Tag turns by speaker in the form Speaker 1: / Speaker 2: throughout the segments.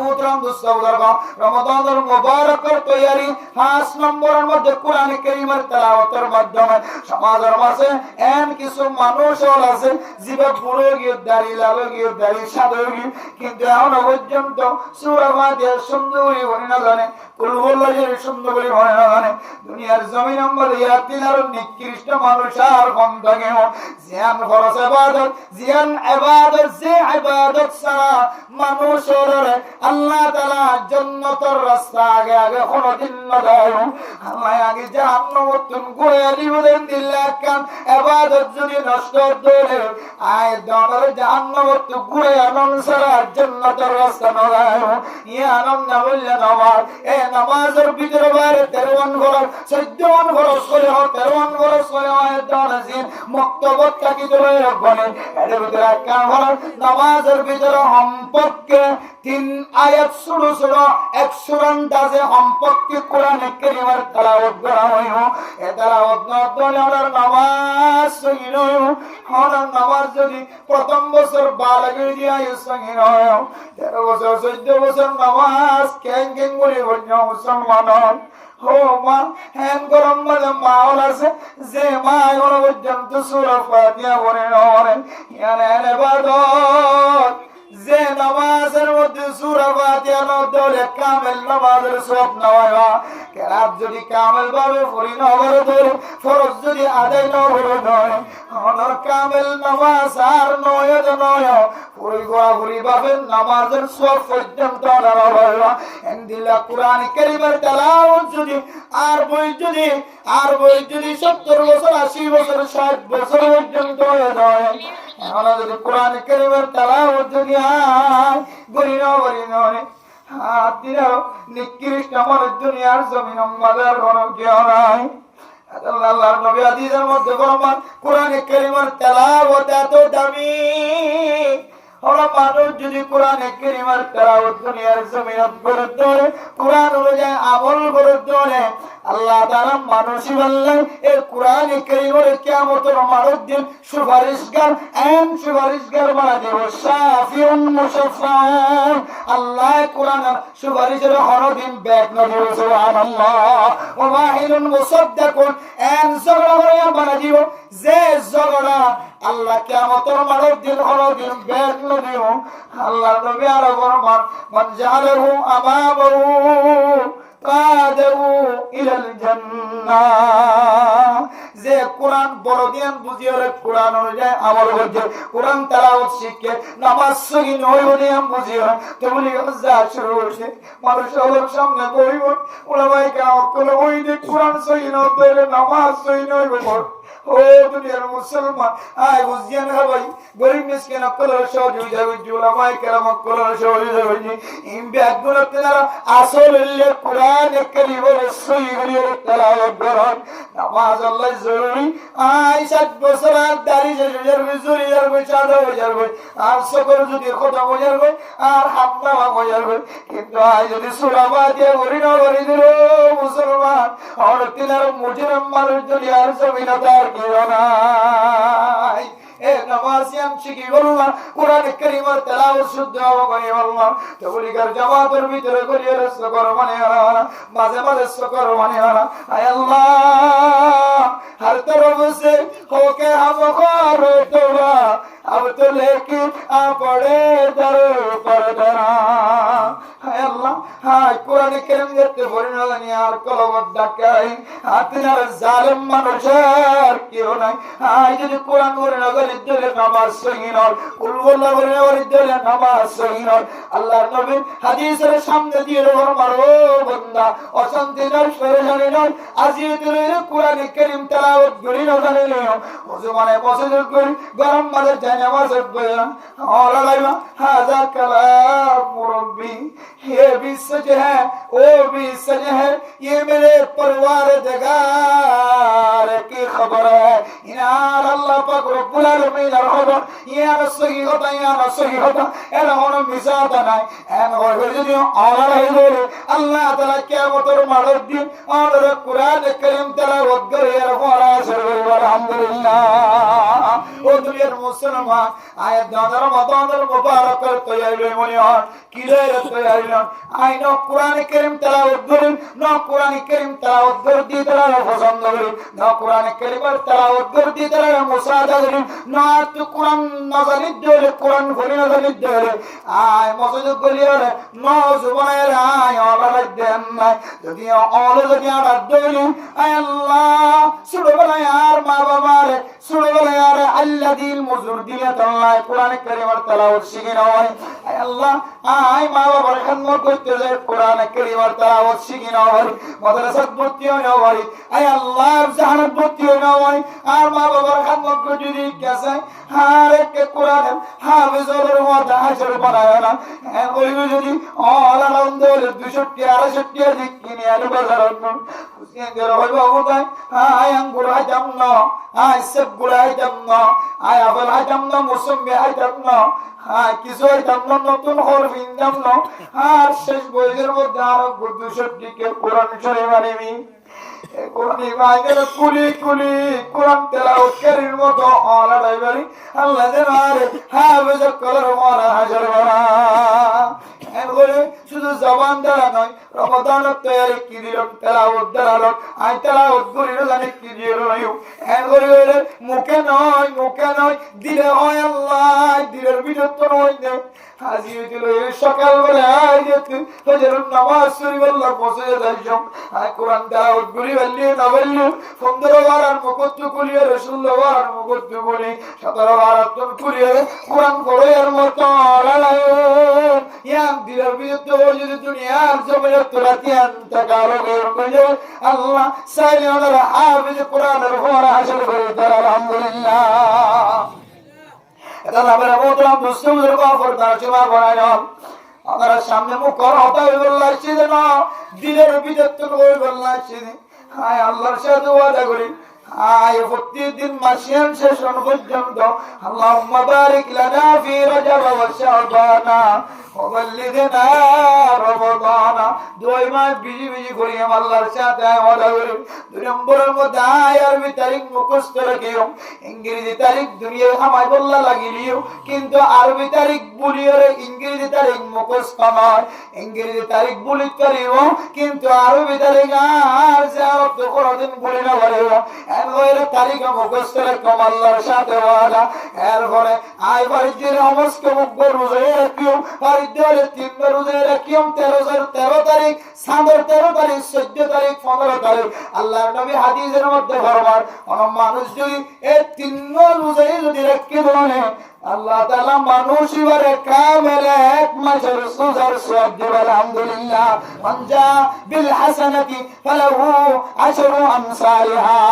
Speaker 1: মুহতরম দুস্তবদরগ রমাদানুল মুবারকের তৈয়ারি 5 নম্বরের মধ্যে কোরআন কারীমের তেলাওয়াতের মাধ্যমে সমাজের মাঝে এমন কিছু মানুষ আছে জিবা বুড়ো গিয়ে দাড়ি লালো গিয়ে দাড়ি সাদা গিয়ে কিন্তু এখনো পর্যন্ত সূরা ফাতিহা সুন্দরী বলে না জানে কুল হুয়াল্লাহু সুন্দরী বলে না জানে দুনিয়ার জমিন নম্বর ইয়াতিনার নিকৃষ্ট মানুষ আর কম থাকে জিয়ান ফরজ ইবাদত জিয়ান ইবাদত যে ইবাদত ছাড়া মানুষের আল্লাহ তাআলা জান্নাতের রাস্তা আগে আগে কোনদিন না দেয় আল্লাহ আগে জাহান্নাম তুন করে দিবেন দিল্লাহ কাম ইবাদত যদি নষ্ট করে আয় দনের জাহান্নাম তুন ঘুরে আনন ছাড়া জান্নাতের রাস্তা না দেয় ইয়া আনন্দ বললেন আমার এই নামাজের ভিতরে বাইরে 53 বছর 14 বছর করে 13 বছর করে হয় দনজিন মুক্তবত কি ধরে বলে এর ভিতরে কাম হলো নামাজের ভিতরে সম্পর্কে 3 আয়াত শুরু শুরু 100 দাজে সম্পর্কে কোরআন কারীমের তেলাওয়াত করা হয় এ তেলাওয়াত নতুনের নামাজ সহিহ হওয়ার নামাজ যদি প্রথম বছর বালাগে দিয়া সহিহ হয় 13 বছর 14 বছর নামাজ কেন কেন করে বন্য মুসলমান ও মা হ্যান গরম মানে মাওল আছে যে মা এখন পর্যন্ত সূরা ফাতিহা পড়ে না ইয়ানে ইবাদত যে নামাজের মধ্যে সূরা ফাতিহা না পড়লে কামেল নামাজের সওয়াব না হয় কেরাত যদি কামেল ভাবে পড়ি না করে ফরজ যদি আদায় না করে নয় অনর কামেল নামাজ আর নয় পুরি গোয়া পুরি ভাবে নামাজের সওয়াব পর্যন্ত না হয় এন্দিলা কোরআন কারীমের তেলাওয়াত যদি আর বই যদি 70 বছর 80 বছর 60 বছর পর্যন্ত হয়ে যায় এখন যদি কোরআন কারীমের তেলাওয়াত যদি গরি নয় হাতিরাও নিকৃষ্ট আমার দুনিয়ার জমিন মাদার কোনো কেউ নাই আল্লাহর নবী হাদিসের মধ্যে ফরমান কোরআন কারীমের তেলাওয়াত এত দামি হলো মানুষ যদি কোরআন কারীমের তেলাওয়াত দুনিয়ার জমিনত করে ধরে কোরআন অনুযায়ী আমল করে ধরে আল্লাহ তাআলা মানুষই বললেন এই কোরআন কারীমের কিয়ামতের মারুদ্দিন সুপারিশগার বানা দেব শাফিউন মুশাফফাউন আল্লাহ কোরআন সুপারিশের হরদিন ব্যাগ না দেব সুবহানাল্লাহ ওয়া মাহিলুন মুসাদ্দাকুন এন সরওয়া বানা দিব যে জগড়া আল্লাহ কিয়ামতের মারুদ্দিন হরদিন ব্যাগ না দেব আল্লাহ নবী আর ফরমান মান জাআলাহু আমামাহু কাদাউ ইলাল জান্নাহ যে কোরআন বড় দিন বুঝিয়ে কোরআন অনুযায়ী আমল করছে কোরআন তেলাওয়াত শিখে নামাজ সহি নয় বলে আমি বুঝিয়ে তেমনি যা শুরু হয়েছে মানুষের সামনে বইব ওলামায়ে কেরাম বলে ওই যে কোরআন সহি নয় তাহলে নামাজ সহি নয় ও দুনিয়ার মুসলমান আয় বুঝিয়ে না ভাই গরিব মিসকিন কলর সহযোগী যাবে ওলামায়ে কেরাম কলর সহযোগী যাবে ইম ব্যাগুলো তেনারা আসল কোরআন কারীমের সহি করে তেলাওয়াত করেন নামাজ আল্লাহ জরুরি আয় 60 বছর আর দাড়ি জড়িয়ে যাবে চাঁদা হয়ে যাবে আর সকল যদি খতম হয়ে যাবে আর হামলা হয়ে যাবে কিন্তু আয় যদি সূরা ফাতিহা পড়ি না পড়ি দিল মুসলমান আর তিনার মুজরিম মানুষ যদি আর জমিনে আর কি নাই এ নামাজিয়াম শিখি বললাম কোরআন কারীমের তেলাওয়াত শুদ্ধ করে বললাম তবলিগার জামাতের ভিতরে করিয়ে সকর মানে মাঝে মাঝে সকর মানে আয় আল্লাহ हर तरफ से होके हम खारो तोबा अब तो लेके आ पड़े दर पर दरा हाय अल्लाह हाय कुरान करीम जत्ते पढ़ना जानी আর কলবত ডাকাই আতিনার জালেম মানুষের কেউ নাই হায় যদি কোরআন পড়ে না করে দিলে নামাজ সহি নয় কুল ওয়াল্লাহু পড়ে না করে দিলে নামাজ সহি নয় আল্লাহর নবী হাদিসের সামনে দিয়ে মারো বান্দা অশান্তি নয় শরীরে নয় আজিয়ে দিলে কোরআন কারীম তেলাওয়াত করি না জানেন ওযু মানে বসে করি গরম মাঝে যায় নামাজ পড়ে না ওলা লাইবা হাযা কালাম মুরব্বি ये भी सच है वो भी सच है ये मेरे परवारदिगार की खबर है ইনার আল্লাহ পাক রব্বুল আলামিনের খবর ইয়া সহিহতা এর কোনো মিসাতা নাই এন হইবে যদি আল্লাহ হইবে আল্লাহ তাআলা কিয়ামতের মাঠের দিন আর কুরআন কারীম তেলাওয়াত করে এর ফরাজ হবে আলহামদুলিল্লাহ ও দুনিয়ার মুসলমান আয়াত দাদার মাতানের মুবারকের তৈয়ারি মনে হয় কিলের তৈয়ারি আইন কুরআন কারীম তেলাওয়াত করেন না কুরআন কারীম তেলাওয়াত করে দিয়ে তারা পছন্দ করে না কুরআন কারীমের তেলাওয়াত করে দিয়ে তারা মুসাদা করে না তো কুরআন নাজালিত দেলে কুরআন ঘরে নাজালিত দেলে আয় মসজিদ গলিয়ারে নজবানের আয় আল্লাহ দেন না যদি আলো যদি আর দেলে আয় আল্লাহ সুবহানাল্লাহ আর মা বাবারে সুবহানাল্লাহ আর আল্লাযীল মুজুর দিলে আল্লাহ কুরআন কারীমের তেলাওয়াত শিখে নয় আয় আল্লাহ আয় মা বাবার খিদমত করতে যায় কুরআন কারীমের তেলাওয়াত শিখে নয় মাদ্রাসা ভর্তি নয় আয় আল্লাহ জাহানাত ভর্তি নয় আর মা বাবার খিদমত করতে যদি গেছে আর কে কুরআন হাফেজের ওয়াদা হাজার বানায় না ওই যদি আলাদা 260 260 দিক কিনে আলু বাজার না কুসিয়ার হইব ওটাই আয় আঙ্গুর আইতাম না আয় সবগুলা আইতাম না আয় আপেল আইতাম না মৌসুমি আইতাম না আয় কিছু আইতাম না নতুন হরফ ইনতাম না আর শেষ বইয়ের মধ্যে আরো 260 কে কোরআন শরীফ আনিবি কোরআন বাইরে কুলি কুলি কোরআন তেলাওয়াত করির মতো আলাদা বাড়ি আল্লাহ জানার হাফেজ কলর মারা হাজার বারা এরপরে শুধু জবান দ্বারা নয় রমাদান তৈরি কি দিল তেলাওয়াত দ্বারা আই তেলাওয়াত করিল জানি কি দিল এরপরে মুখে নয় দিলে হয় আল্লাহ দিলের ভিতর তো নয় না হাজির দিল সকাল বেলা আইতে ফজরের নামাজ শরীফ আল্লাহ পৌঁছে যাইছো আর কোরআন তেলাওয়াত করি বললি না বললি 15 বার আর মুখত কুলি রাসূলুল্লাহ বার মুখত কুলি 17 বার আতন কুলি কোরআন পড়ে এর মতো আলাই ইয়া দিলের ভিতর যদি দুনিয়ার জমিনে তোরাতিয়ান তাকারো করে আল্লাহ সাইয়ানার হাফেজ কোরআনের ফরা হাসিল করে তার আলহামদুলিল্লাহ এটা আমরা মোতরাম মুসলিমদের কফর তার সীমা বানায় না আমরা সামনে মুখ করা হতা বললাই ছিল না দিলের ভিতর তো ওই বললাই ছিল হায় আল্লাহর সাথে ওয়াদা করি আয় প্রতিদিন মাসিয়ান শেষ পর্যন্ত আল্লাহুম্মা বারিক লানা ফি রজব ওয়া শাবান وبلغنا رمضان দুই মাস বিজি বিজি করি আল্লাহর সাথে ওয়াদা করি দুই নম্বরের মধ্যে আরবি তারিখ মুখস্থ রাখিও ইংরেজি তারিখ দুনিয়া হামাই বললা লাগিলিও কিন্তু আরবি তারিখ বলিও ইংরেজি তারিখ মুখস্থ নয় ইংরেজি তারিখ বলি করিও কিন্তু আরবি তারিখ আর জারত কোনদিন বলি না বলিও এর তারিখ মুখস্থ রাখো আল্লাহর সাথে ওয়াদা এরপরে আয় বাড়িতে নমস্ক মুখ রোজা রাখিও বাড়িতে তিন রোজা রাখিও 13 তারিখ সামর 13 তারিখ 14 তারিখ 15 তারিখ আল্লাহর নবী হাদিসের মধ্যে ফরমান কোন মানুষ যদি এই তিন রোজাই যদি রাখে বলে আল্লাহ তাআলা মানুষ ইবারে কামেল এক মাসের রোজার সওয়াব দিবে আলহামদুলিল্লাহ মানজা বিল হাসানাতি ফালাহু আশরু আমসালিহা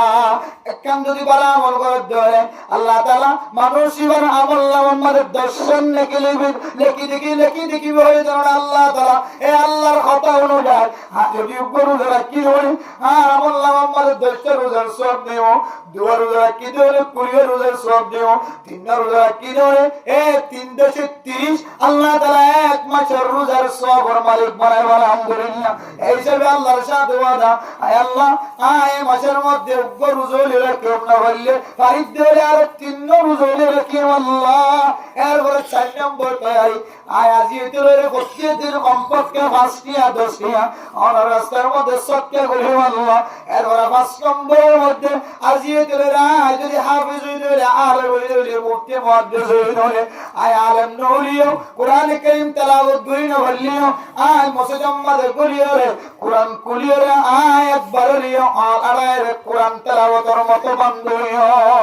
Speaker 1: একখান যদি ভালো আমল করে দেয় আল্লাহ তাআলা মানুষ ইবারে আমল নামার দর্শন লেখি দেখি বলে জানেন আল্লাহ তাআলা এই আল্লাহর কথা অনুযায়ী যদি গরু যারা কি হয় আর আমল নামার দর্শন রোজার সওয়াব দিও দুয়ার রোজা কি দিও কুড়িয়ে রোজার সওয়াব দিও তিন রোজা কি এই 330 আল্লাহ তাআলা এক মাসের রোজার সওয়াবের মালিক বানায় আলহামদুলিল্লাহ এই হিসাবে আল্লাহর সাথে ওয়াদা আয় আল্লাহ আয় মাসের মধ্যে রোজা রাখিও না বললে ফারিদ দিলে আর 3 রোজা রাখিও আল্লাহ এরপরে 4 নম্বর তৈরি আয় আজিয়তের প্রত্যেকদিন কমপক্ষে 5টিয়া 10টিয়া আর রাস্তার মধ্যে সত্যি করিও আল্লাহ এরপরে 5 নম্বরের মধ্যে আজিয়তের আয় যদি হাফেজ হইলে আর হইলে মুফতি মুহাদ্দিস হইলে আয় আলেম নলিও কোরআন কারীম তেলাওয়াত করিনা বললিও আয় মুসলমানদের করিও রে কোরআন কুলিও রে আয় একবার লিও আড়াইর কোরআন তেলাওয়াতের মতো বন্ধুও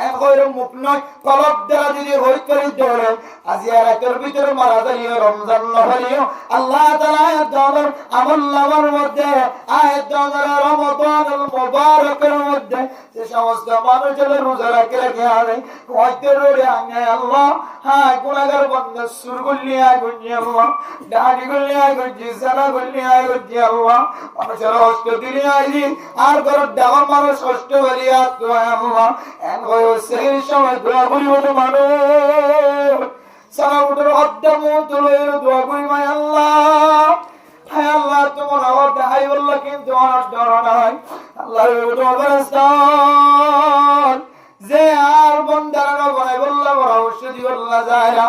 Speaker 1: এক হইর মুখ নয় কলব দ্বারা যদি হই করি ধরে আজি রাতের ভিতরে মারা তাড়াতাড়িও রমজান নহলিও আল্লাহ তাআলা আয়াত দাওয়ার আমল নামার মধ্যে আয়াত দাওয়ার রমাদানুল মুবারকের মধ্যে যে সমস্ত মানুষের রোজা রাখে আনে হয়তো রোডে আনে আল্লাহ হ্যাঁ গুনাহগার বান্দা সুর গুলি আয় গুজি আল্লাহ ডাডি গুলি আয় গুজি সারা গুলি আয় গুজি আল্লাহ মানুষের কষ্ট দিলে আইলি আর ঘর ডাবর মানুষ কষ্ট করিয়া তোমায় আল্লাহ এন হয় সেই সময় দোয়া করি বলে মানুষ সারা উঠে অদ্দম তুলে দোয়া করি মাই আল্লাহ হায় আল্লাহ তোমার আওয়াজ দেখাই বললো কিন্তু আমার ডর নাই আল্লাহ যে আর বন্দারা বানাই বললাম ওরা ঔষধি বললা যায় না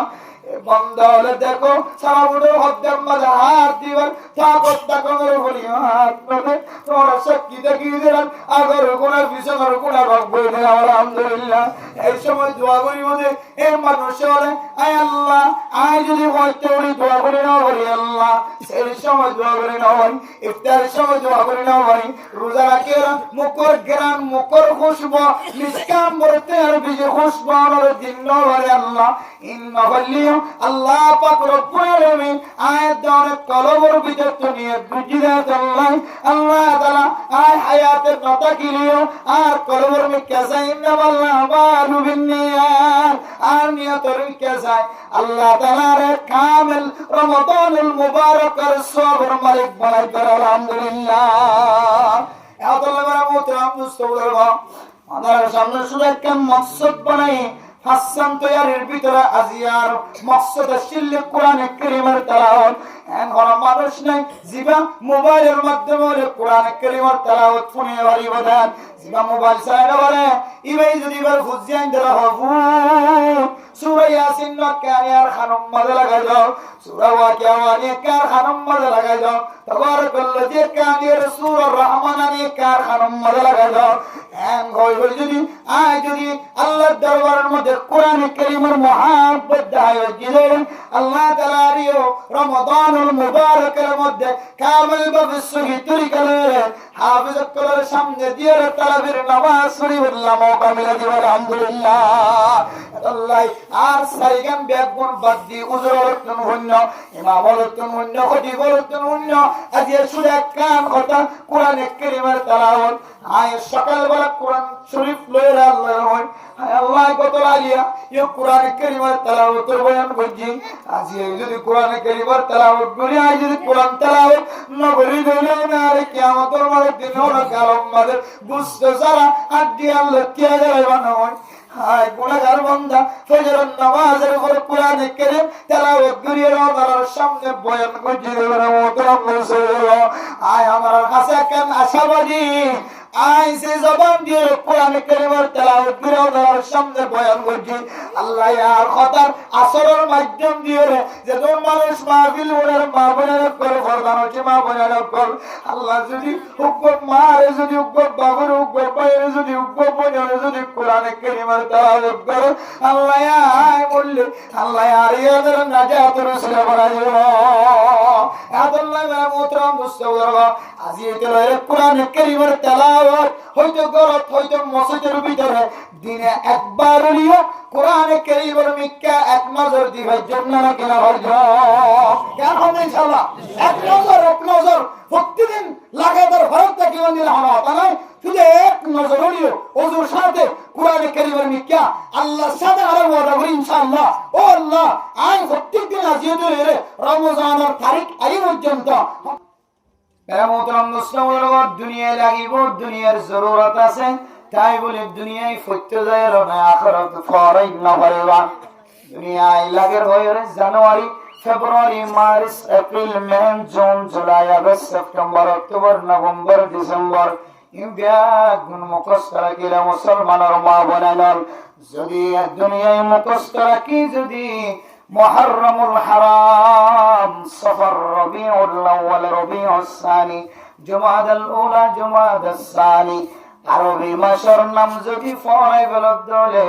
Speaker 1: বন্ধ হলে দেখো সারা বুড়ো হদ্দার মাঝে হাত দিবার তাকত তাকনের বলি হাত মানে তোমরা শক্তি দেখিয়ে দিলাম আগর কোনার পিছনের কোনা ভাগ বই দিলাম আলহামদুলিল্লাহ এই সময় দোয়া করি মধ্যে এই মানুষ বলে আয় আল্লাহ আয় যদি হয়তো উনি দোয়া করে না বলি আল্লাহ সেই সময় দোয়া করে না হয় ইফতারের সময় দোয়া করে না হয় রোজা রাখে মুখর গ্রান মুখর খুশবু নিষ্কাম বলতে আর বেশি খুশবু আমার দিন বলে আল্লাহ ইন্না বললিও আল্লাহ পাক রব্বুল আলামিন আয়াত দাওয়ার কলবর ভিতর তো নিয়ে বুঝিয়ে আল্লাহ আল্লাহ তাআলা আয় হায়াতের কথা কিলিও আর কলবর মে কেসা ইন্না আল্লাহ বালু বিন্নিয়াত আর নিয়তের কেসা আল্লাহ তাআলার কামিল রমাদানুল মুবারকের সবর মালিক বানাই কর আলহামদুলিল্লাহ এত লম্বা মোহতারাম মুস্তফা আমার সামনে শুধু একটা মকসদ বানাই হাসান তৈয়ারের ভিতরে আজিয়ার মকসদ শিল্লে কোরআনে কারীমের তেলাওয়াত এখন মানুষ নাই জিবা মোবাইলের মাধ্যমে কোরআনে কারীমের তেলাওয়াত শুনে বাড়ি বাদান জিবা মোবাইল চালানো বলে ইবাই যদি বার খুঁজিয়ান দেওয়া হবু সূরা ইয়াসিন কানিয়ার খানম মাঝে লাগাই দাও সূরা ওয়াকিয়া ওয়ানি কার খানম মাঝে লাগাই দাও তাবারাকাল্লাযী কানিয়ার সূরা রহমানানি কার খানম মাঝে লাগাই দাও এন গয়ল যদি আয় যদি আল্লাহর দরবারের মধ্যে কোরআনে কারীমের মুহাব্বত দায় জিলেন আল্লাহ তাআলা রিও রমাদানুল মুবারকের মধ্যে কামিল ভাবে সহি তরিকালে হাফেজত করার সামনে দিয়ে তারাবির নামাজ পড়ি বললাম কামিলা দিব আলহামদুলিল্লাহ আল্লাহ আর সাইগাম বেগুন বাদি উজরতন হন্য ইমাম বলতন হন্য খতি বলতন হন্য আজ সুরা কান কথা কোরআনে কারীমের তেলাওয়াত আয় সকাল বেলা কোরআন শরীফ লইরা আল্লাহ হয় আল্লাহ কত লাগিয়া এই কোরআনে কারীমের তেলাওয়াতের বয়ান করছি আজ যদি কোরআনে কারীমের তেলাওয়াত করি আজ যদি কোরআন তেলাওয়াত না করি দিলে না আর কিয়ামতের মাঠে দিন না কালম মাঝে বুঝতে সারা আড্ডি আল্লাহ কে যাইবানা হয় হায় গুনাহগার বান্দা ফজরের নামাজের পর কোরআনে কারীম তেলাওয়াত করিয়ে আল্লাহর সামনে বয়ান করছি মোহতারাম মুসলিম আয় আমার কাছে কেন আশাবাদী আই সে জবান দিয়ে কোরআনে কারীমের তেলাওয়াত করে আল্লাহর সামনে বয়ান করছি আল্লাহ আর কথার আসরের মাধ্যম দিয়ে যে তোর মানুষ মাহফিল ওনার মা বোনের করে ফরমান হচ্ছে মা বোনের কর আল্লাহ যদি হুকুম মারে যদি হুকুম বাবুর হুকুম বাইরে যদি হুকুম বোনের যদি কোরআনে কারীমের তেলাওয়াত করে আল্লাহ আয় বললে আল্লাহ আর ইয়াদের নাজাতের রাসূল বানাইলো আল্লাহ মোহতারাম মুস্তাফা আজি এটা কোরআনে কারীমের তেলাওয়াত হয়তো গলত হয়তো মসজিদের ভিতরে দিনে একবার হলিও কোরআনে কারীমের মিক্কা এক নজর দিবার জন্য না কেনা হয় কেন হবে ইনশাআল্লাহ এক নজর প্রতিদিন লাগাতার ভারত থেকে দিলে হবে তা নয় শুধু এক নজর হলিও ওযুর সাথে কোরআনে কারীমের মিক্কা আল্লাহর সাথে আর ওয়াদা করি ইনশাআল্লাহ ও আল্লাহ আই প্রত্যেকদিন আজিয়ে রে রমজানের তারিখ আই পর্যন্ত দুনিয়ায় লাগিব দুনিয়ার জরুরত আছে তাই বলে দুনিয়ায় ফিরতে যায় না আখিরাত ফরাই না পারবা দুনিয়ায় লাগের হয় January February March April May June July August September October November December India গুণ মুখস্থ রাখিলে মুসলমানের মা বানাইল যদি দুনিয়ায় মুখস্থ রাখি যদি মুহররমুল হারাম সফর রবিউল আউয়াল রবিউস সানি জুমাদাল উলা জুমাদাস সানি আরবি মাসের নাম যদি ফরাই বলদ দলে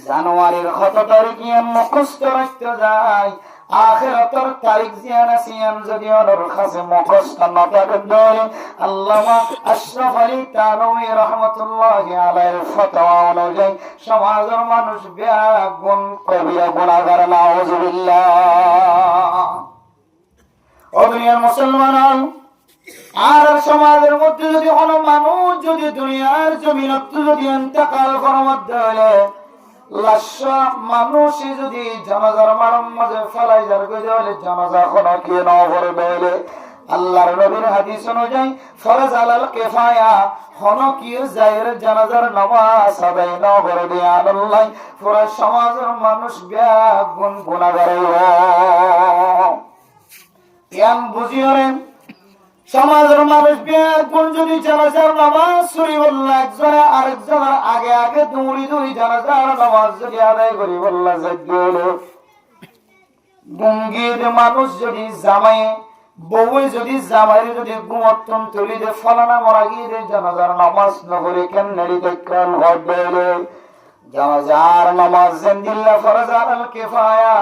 Speaker 1: জানুয়ারির কত তারিখে মুখস্থ রাখতে যায় আখিরাতের তারিখ জিয়ানা সিয়ান যদি ওর কাছে মুখস্থ না থাকে দলে আল্লামা আশরাফ আলী তানভী রাহমাতুল্লাহি আলাইহির ফতোয়া অনুযায়ী সমাজের মানুষ ব্যাগুন কবিরা গুনাহগার নাউযুবিল্লাহ। ও দুনিয়ার মুসলমান, আর সমাজের মধ্যে যদি কোনো মানুষ যদি দুনিয়ার জমিনত যদি ইন্তেকাল করার মধ্যে হলে লাশা মানুষ যদি জানাজার মাঝে ফেলাই যার গজে হলে জানাজা কোনো কি না করবে হলে আল্লাহর নবীর হাদিস অনুযায়ী ফরজ আলাল কিফায়া হনো কি জায়ের জানাজার নামাজ আদায় না করে দিয়ে আল্লাহ পুরো সমাজের মানুষ ব্যাগুন গুনাহগার ইয়াম বুঝিওরেন সমাজের মানুষ ব্যাগুন যদি জানাজার নামাজ শুরু বললা একজনে আরেকজনের আগে আগে দৌড়ি দৌড়ি জানাজার নামাজ যদি আদায় করি বললা যাইলো গুঙ্গির মানুষ যদি জামাই বউয়ে যদি জামাই যদি গুমত্তম তুলি দে ফলানা মরা গিয়ে জানাজার নামাজ নগরে কেন নেড়িতে কেন ঘটবে জানাজার নামাজ জিন্দিল্লাহ ফরজ আলাল কিফায়া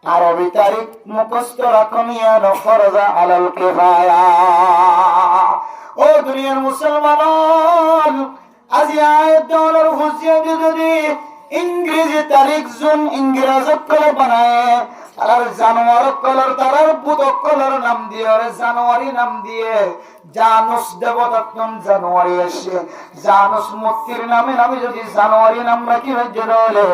Speaker 1: আরবি তারিখ মুখস্থ রাখনিয়া ফরজ আলাল কিফায়া। ও দুনিয়ার মুসলমান, আজ আয়াত দলার হুজিয়া যদি ইংরেজি তারিখ জুন ইংরেজি করে বানায় আর জানুয়ারি কলর তার বুধ কলর নাম দিয়ে জানুয়ারি নাম দিয়ে জানুস দেবতাত্তম জানুয়ারি আসে জানুস মূর্তির নামে নামে যদি জানুয়ারি নাম রাখি হলে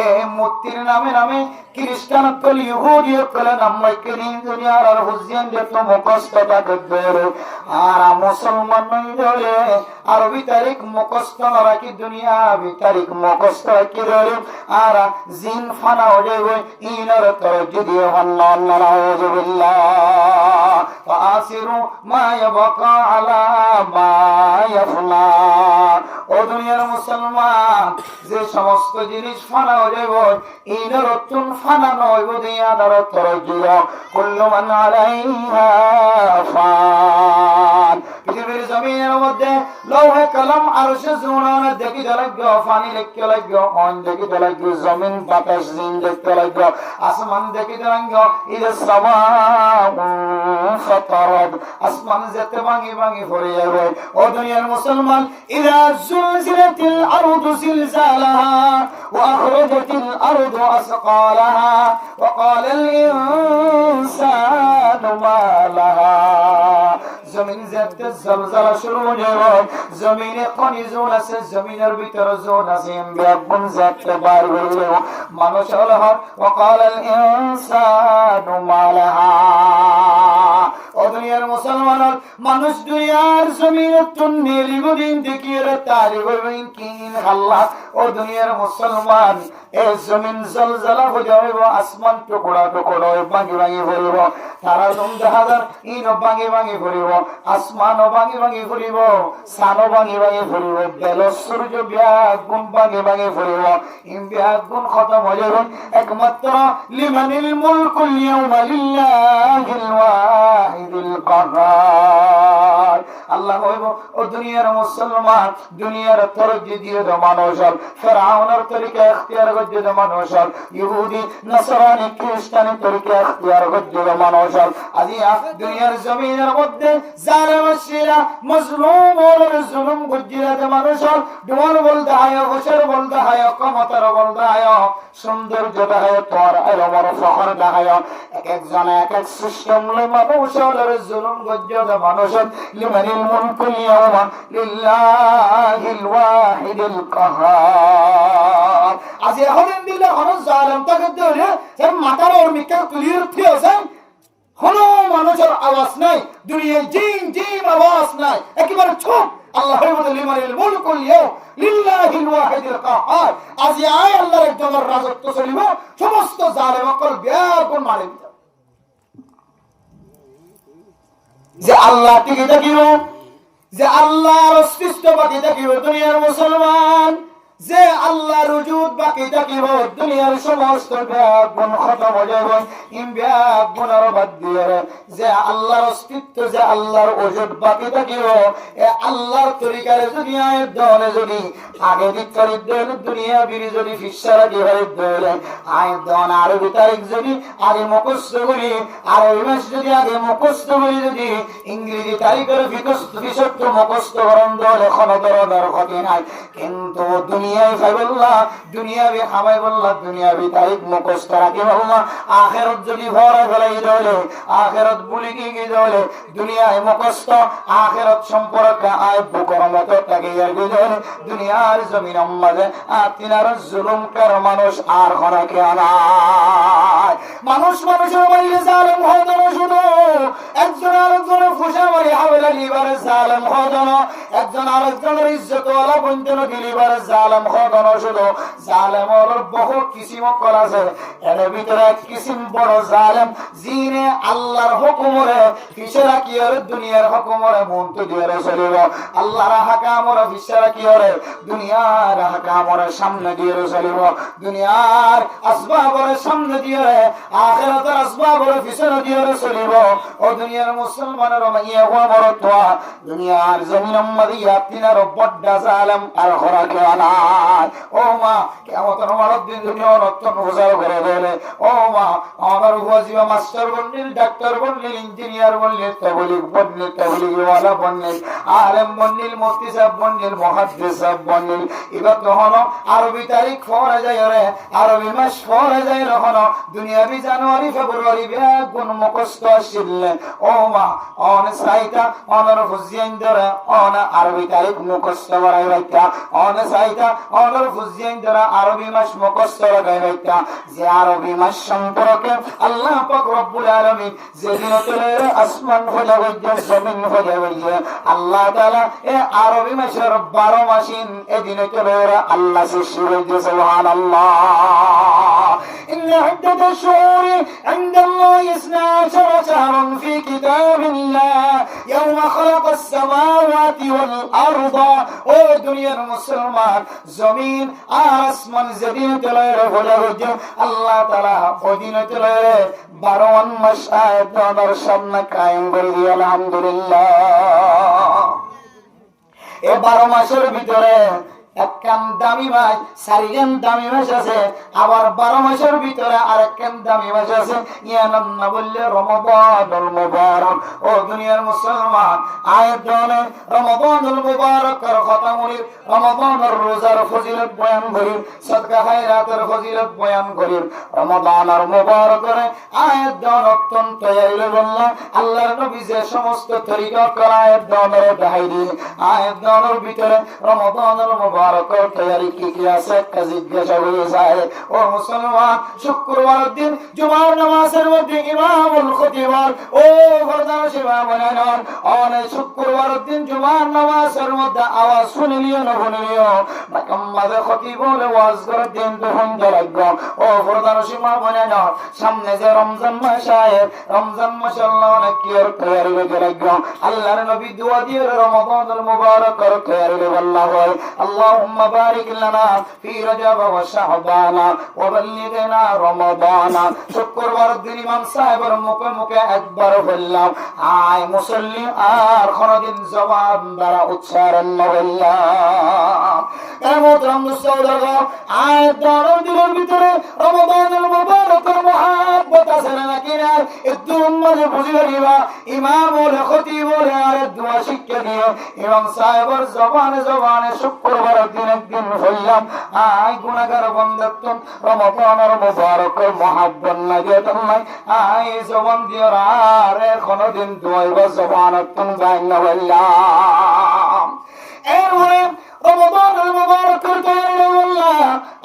Speaker 1: এই মূর্তির নামে নামে খ্রিস্টান কল ইহুদি কল নাম রাখি দুনিয়ার আর হুজিয়ান যত মুখস্থ থাকে আর মুসলমান হলে আরবি তারিখ মুখস্থ না রাখি দুনিয়াবি তারিখ মুখস্থ রাখি ধরে আর জিন ফানা হয়ে ইনার তর যদি হন্নান নাউযুবিল্লাহ ফাসিরু মা ইয়াবকা আলা মা ইয়াফনা। ও দুনিয়ার মুসলমান, যে সমস্ত জিনিস ফানা হয়ে যাব ইনার তুন ফানা নয় দুনিয়ার তর জিরো কুল্লু মান আলাইহা ফান। পৃথিবীর জমিনের মধ্যে লৌহে কলম আরশে জুনান দেখিতে লাগবে ফানি লিখতে লাগবে অন দেখিতে লাগবে জমিন বাতাস জিন দেখতে লাগবে আসমান দেখিতে লাগবে ইদা সামাউ ফাতারাত আসমান যেতে ভাঙি ভাঙি পড়ে যাবে। ও দুনিয়ার মুসলমান, ইদা জুলজিলাতিল আরদু জিলজালাহা ওয়া আখরাজাতিল আরদু আসকালাহা ওয়া ক্বালাল ইনসানু মা লাহা। জমিন যেতে জলজলা শুরু হয়ে যাবে, জমিনে পানি জোন আছে, জমিনের ভিতরে জোন আছে, বেগুন যেতে বার হইল মানুষ হল ওয়াকালাল ইনসানু মা লাহা। ও দুনিয়ার মুসলমান, মানুষ দুনিয়ার জমিনে তুন্নি লিগুদিন দেখিয়ে তারি হইবেন কিন আল্লাহ। ও দুনিয়ার মুসলমান, এই জমিন জলজলা হয়ে যাবে, আসমান টুকরা টুকরা ভাঙি ভাঙি পড়িব, তারা হাজার ইন ভাঙি ভাঙি পড়িব, আসমানও ভাঙি ভাঙি পড়িব, সানও ভাঙি ভাঙি পড়িব, বেল সূর্য ব্যাগুন ভাঙি ভাঙি পড়িব, ইম ব্যাগুন খতম হয়ে যাবে। একমাত্র লিমানিল মুলকুল ইয়াউমা লিল্লাহিল ওয়াহিদিল কাহ্হার। আল্লাহ হইব ও দুনিয়ার মুসলমান, দুনিয়ার তরজি দিয়ে তো মানুষ ফেরাউনের তরিকা ইখতিয়ার করছে তো মানুষ, ইহুদি নাসরানি খ্রিস্টানি তরিকা ইখতিয়ার করছে তো মানুষ। আজিয়া দুনিয়ার জমিনের মধ্যে জালেম শিরা মজলুম ওর জুলুম করছে তো মানুষ। ডোল বলতে হয়, বছর বলতে হয়, ক্ষমতার বলতে হয়, সৌন্দর্যটা হয়, তোর আলমর ফখর দেখায়, এক একজন এক এক সিস্টেম মানুষ জুলুম করছে তো মানুষ। লিমানিল মুলকুল ইয়াউমা লিল্লাহিল ওয়াহিদিল কাহ্হার। আজ এখন দিলে হনো জালেম তাকে ধরে যে মাথার ওর মিকা ক্লিয়ার থি আছে, হনো মানুষের আওয়াজ নাই, দুনিয়ায় জিম জিম আওয়াজ নাই, একেবারে চুপ। আল্লাহ বলে লিমানিল মুলকুল ইয়াউমা লিল্লাহিল ওয়াহিদিল কাহ্হার। আজ আয় আল্লাহর একজনের রাজত্ব চলিব, সমস্ত জালেম অকল ব্যাগুন মারে দিতে যে আল্লাহ টিকে থাকিব, যে আল্লাহর অস্তিত্ববাদী থাকিব। দুনিয়ার মুসলমান, যে আল্লাহর ওজুদ বাকি থাকিব দুনিয়ার সমস্ত গুণ খতম হয়ে যাবে গুণের বাদ দিয়ে যে আল্লাহর অস্তিত্ব যে আল্লাহর ওজুদ বাকি থাকিব এ আল্লাহর তরিকারে যদি আয়ের দলে যদি আগে দিককারী দলে দুনিয়া বিরি যদি ফিসারা দিবারের দলে আয়ের দন আরবি তারিখ যদি আগে মুখস্থ করি আর ওই মাস যদি আগে মুখস্থ করি যদি ইংরেজি তারিখের বিশত্ব মুখস্থ করণ দলে কোনো ধরনের ক্ষতি নাই কিন্তু দুনিয়ায় খাইবল্লা দুনিয়াবি খাবাই বললা দুনিয়াবি তারিখ মুখস্থ রাখি বললা আখেরত যদি ভরা ফেলাই দলে আখেরত বলি কি দলে দুনিয়ায় মুখস্থ আখেরত সম্পর্কে আয় বুকর মতো তাকে দলে দুনিয়ার জমিন মাঝে তিনার জুলুম কার মানুষ আর খরাকে আনায় মানুষ মানুষের মাইলে জালেম হতো না শুধু একজন আরেকজনের ফুসা মারি হাওলা লিবারে জালেম হতো না একজন আরেকজনের ইজ্জত ওয়ালা বন্ধন দিলিবারে জালেম হতো না শুধু জালেমর বহু কিসিম কল আছে এর ভিতরে এক কিসিম বড় জালেম জিনে আল্লাহর হুকুমরে ফিসরা কি আর দুনিয়ার হুকুমরে মন্ত দিয়ে চলিব আল্লাহর হাকামরে ফিসরা কি আর দুনিয়ার হাকামরে সামনে দিয়ে চলিব দুনিয়ার আসবাবরে সামনে দিয়ে আখিরাতের আসবাবরে ফিসরা দিয়ে চলিব ও দুনিয়ার মুসলমানের মাইয়া ওয়া মরতওয়া দুনিয়ার জমিন মাদিয়া তিনার বড় জালেম আর খরাকে আনায় ও মা কিয়ামতের মারদ দিন দুনিয়া নতুন হুজার করে দেলে ও মা আমার ওয়াজিবা মাস্টার বন্নিল ডাক্তার বন্নিল ইঞ্জিনিয়ার বন্নিল তাবলীগ বন্নিল তাবলীগ ওয়ালা বন্নিল আলেম বন্নিল মুফতি সাহেব বন্নিল মুহাদ্দিস সাহেব বন্নিল এবার তো হলো আরবি তারিখ ফরা যায় রে আরবি মাস ফরা যায় হলো দুনিয়াবি জানুয়ারি ফেব্রুয়ারি বেগুন মুখস্থ আসলে ও মা অন সাইতা অনর ফুজিয়ান ধরে অন আরবি তারিখ মুখস্থ করাই রাখা অন সাইতা অনর ফুজিয়ান ধরে আরবি মাস মুখস্থ করাই রাখা যে আরবি মাস সম্পর্কে আল্লাহ পাক রব্বুল আলামিন যেদিন তোলে আসমান হয়ে গেছে জমিন হয়ে গেছে আল্লাহ তাআলা এই আরবি মাসের 12 মাসিন এদিনে তোলে আল্লাহ সৃষ্টি করেছে সুবহানাল্লাহ إن عدة الشهور عند الله 12 شهرا في كتاب الله يوم خلق السماوات والأرض ও দুনিয়ার মুসলমান জমিন আর আসমান যেদিন তলায় হলো আল্লাহ তাআলা ওদিন তলায় 12 মাস আয়াত আমার সামনে কায়েম করে দিয়ে আলহামদুলিল্লাহ এই 12 মাসের ভিতরে একখান দামি মাস চারিখান দামি মাস আছে আবার 12 মাসের ভিতরে আরেকখান দামি মাস আছে ইয়ানাম না বললে রমাদানুল মুবারক ও দুনিয়ার মুসলমান আয়াতনে রমাদানুল মুবারকের কথা বলি রমাদানের রোজার ফজিলত বয়ান করি সাদকা খায়রাতের ফজিলত বয়ান করি রমাদানের মুবারকের আয়াতন অত্যন্ত ইয়াইলে বললা আল্লাহর নবী যে সমস্ত তরিকা করা আয়াতনের দেখাই দিন আয়াতনের ভিতরে রমাদানের মুবারকের তৈরি কি কি আছে তা জিজ্ঞাসা হয়ে যায় ও মুসলমান শুক্রবার দিন জুমার নামাজের মধ্যে ইমামুল খতিব ও ফরদান সেবা বানানোর অনেক শুক্রবার দিন জুমার নামাজের মধ্যে আওয়াজ শুনলিও না শুনলিও মাকাম্মাদে খতিব বলে ওয়াজ করে দিন তখন লাগব ও ফরদান সেবা বানানোর সামনে যে রমজান মাস আয় রমজান মাস আল্লাহ অনেক কি আর তৈরি হতে লাগব আল্লাহর নবী দোয়া দিয়ে রমাদানুল মুবারকের তৈরি আল্লাহ হয় اللهم بارك لنا في رجب وشعبان وبلغنا رمضان শুক্রবার দিন ইমাম সাহেবের মুখে মুখে একবার বললাম আয় মুসল্লি আর কোনদিন জবান দ্বারা উচ্চারণ বললাম কেমন মুসলমান আয় দরদ দিলের ভিতরে রমাদানুল মুবারকের মুহাব্বত আছে নাকি না একটু উম্মতে বুঝিয়ে দিবা ইমামুল খতিব আর দোয়া শিক্ষা দিও ইমাম সাহেবের জবানে জবানে শুক্রবার দিন একদিন বললাম আয় গুনাহগার বান্দাতন রমাদানের মুবারকের মুহাব্বত লাগে তোমায় আয় জবান দিও আর কোনদিন দোয়া জবানতন গায় না বললাম এরপরে রমাদানুল মুবারকের দোয়া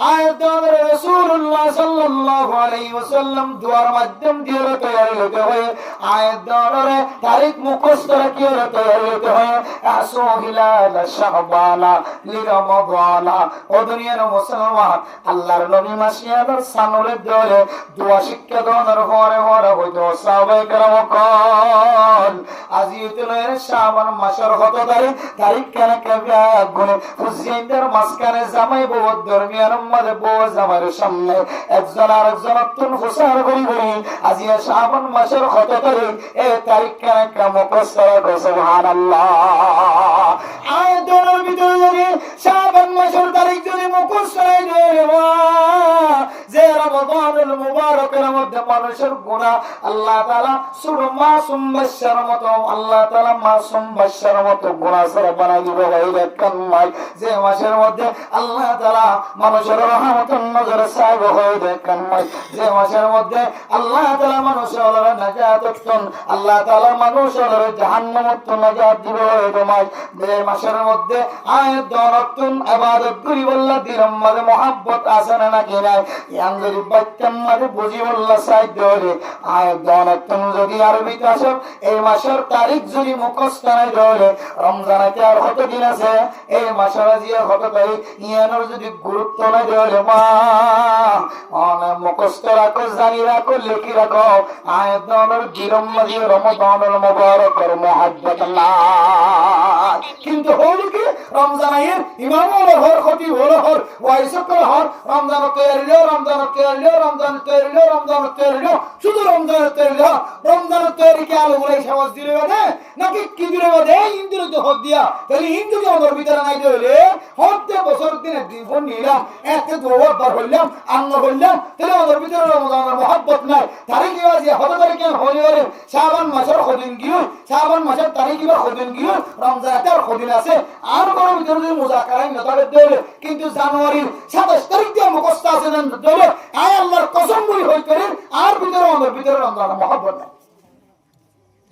Speaker 1: আয়াতুল রাসূলুল্লাহ সাল্লাল্লাহু আলাইহি ওয়াসাল্লাম দুয়ার মাধ্যম দিয়ে তৈরি হতে হয় আয়াতুল তারিখ মুখস্থ রাখিয়ে তৈরি হতে হয় আসো হিলাল শাবানা লিরমাদানা ও দুনিয়ার মুসলমান আল্লাহর নবী মাসিয়াদার সানুলে দলে দোয়া শিক্ষা দেওয়ার পরে পরে হইতো সাহাবায়ে কেরাম কল আজি হইতে শাবান মাসের 7 তারিখ কেন কেবিয়া গুনে হুসাইনদের মাঝখানে জামাই বউ দরমিয়ান মধ্যে বউ জামাইর সামনে একজন আরেকজন তুন হুসার করি করি আজি শাবান মাসের 7 তারিখ এই তারিখ কেন কেমন প্রস্তাব সুবহানাল্লাহ আয়াতের ভিতরে যদি শাবান মাসের তারিখ যদি মুখস্থ হয়ে যায় যে রমজানুল মুবারকের মধ্যে মানুষের গুনাহ আল্লাহ তাআলা সূরা মাসুম বাশশার মতো আল্লাহ তাআলা মাসুম বাশশার মতো গুনাহ ছাড়া বানাই দিবে গায়রে কামাল যে মাসের মধ্যে আল্লাহ তাআলা মানুষের রহমতের নজরে সাইব হয়ে দেখেন যে মাসের মধ্যে আল্লাহ তাআলা মানুষের নাজাত দেন আল্লাহ তাআলা মানুষের জাহান্নাম থেকে নাজাত দিবে তোমায় যে মাসের মধ্যে আয়াত দনতুন ইবাদত করি আল্লাহ দিরম মধ্যে mohabbat আছে না নাকি নাই ইয়ানজুরি বাচ্চার মধ্যে বুঝি আল্লাহ সাইদ ধরে আয়াত দনতুন যদি আরবিতে আসে এই মাসের তারিখ যদি মুখস্থ নাই ধরে রমজানে আর কত দিন আছে এই মাসের যে কত তারিখ ইয়ানোর যদি গুরুত্ব নাই ধরে মা অনেক মুখস্থ রাখো জানি রাখো লিখি রাখো আয়াত দনের দিরম মধ্যে রমজানুল মুবারকের mohabbat না কিন্তু হল কি রমজানের ইমাম হর খতিব হর ওয়াইসকল হর রমজান তৈরিলো রমজান তৈরিলো রমজান তৈরিলো রমজান তৈরিলো শুধু রমজান তৈরিলো রমজান তৈরি কি আলো বলে সমাজ দিলে বাদে নাকি কি দিলে বাদে হিন্দু তো হদ দিয়া তাহলে হিন্দু কি আমাদের ভিতরে নাই হলে হতে বছর দিনে জীবন নিলাম এত দুবার হইলাম আন্ন হইলাম তাহলে আমাদের ভিতরে রমজানের mohabbat নাই তারিখ আছে হতে তারিখে হলে হলে শাবান মাসের কদিন গিয়ে শাবান মাসের তারিখ কিবা কদিন গিয়ে রমজানের কদিন আছে আর বড় ভিতরে যদি মুজাকারাই না তবে দেবে কিন্তু জানুয়ারির 27 তারিখ দিয়ে মুখস্থ আছে দেবে আয় আল্লাহর কসম বলি হই করে আর ভিতরে আমাদের ভিতরে রমজানের mohabbat নাই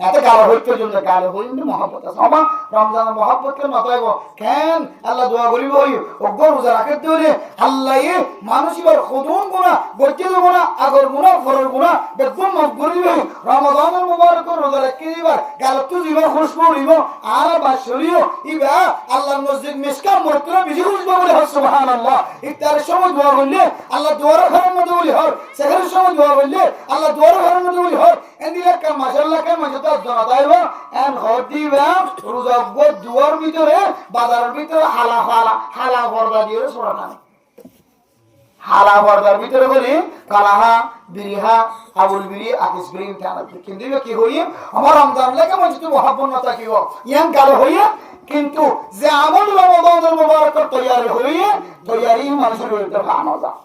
Speaker 1: এত গালো হইতে জন্য গালো হইনি mohabbat আছে আমা রমজানের mohabbat কেন নতাইব কেন আল্লাহ দোয়া করিব হই ওগো রোজা রাখতে দিলে আল্লাহ এ মানুষের খুদুন গুনাহ বজ্জে গুনাহ আগর গুনাহ ফরর গুনাহ বেদম মাফ করিব রমজানের মুবারক রোজা রাখিবার গালো তো জীবন খুশবু হইব আর বাসরিও ইবা আল্লাহর মসজিদ মিসকাম মরতরা বেশি খুশবু বলে সুবহানাল্লাহ ইফতারের সময় দোয়া করলে আল্লাহ দোয়ার ঘরের মধ্যে বলি হর সেখানের সময় দোয়া করলে আল্লাহ দোয়ার ঘরের মধ্যে বলি হর এন্দিলা কা মাশাআল্লাহ কা মাশাআল্লাহ জনতাইবা এন হদিবা রোজা দুয়ার ভিতরে বাজারের ভিতরে হালা পর্দা দিয়ে সরানো হালা পর্দার ভিতরে বলি কালাহা বিরিহা আবুল বিরি আকিস বিরি টানা কিন্তু কি হই আমার রমজান লাগে মনে তো mohabbat না থাকিব ইয়ান গালো হইয়া কিন্তু যে আমল রমজানের মুবারকের তৈয়ারি মানুষের ভিতরে আনা যায়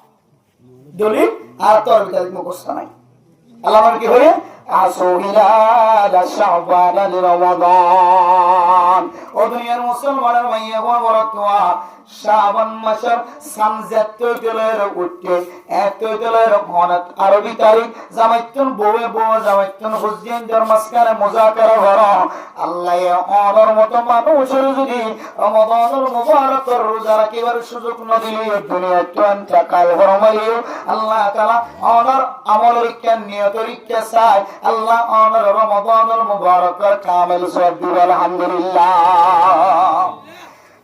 Speaker 1: দলিল আর তোর ভিতরে মুখস্থ নাই আল্লাহ কি হই আসহিলা শাবান রমাদান ও দুনিয়ার মুসলমানের মাইয়া বড় তোয়া শাবান মাসের সামজাত তৈলের উঠে এত তৈলের ঘনত আরবি তারিখ জামাইতুন বউয়ে বউ জামাইতুন হুজেনদের মাসকারে মুজাকারা করা আল্লাহ অনর মত মানুষের যদি রমাদানুল মুবারকের রোজা রাখিবার সুযোগ না দিলে দুনিয়া তুয়ান্ত কাল ফরমাইও আল্লাহ তাআলা অনর আমলের কেন নিয়তের কে চাই আল্লাহ অনর রমাদানুল মুবারকের কামিল সওয়াব দিবে আলহামদুলিল্লাহ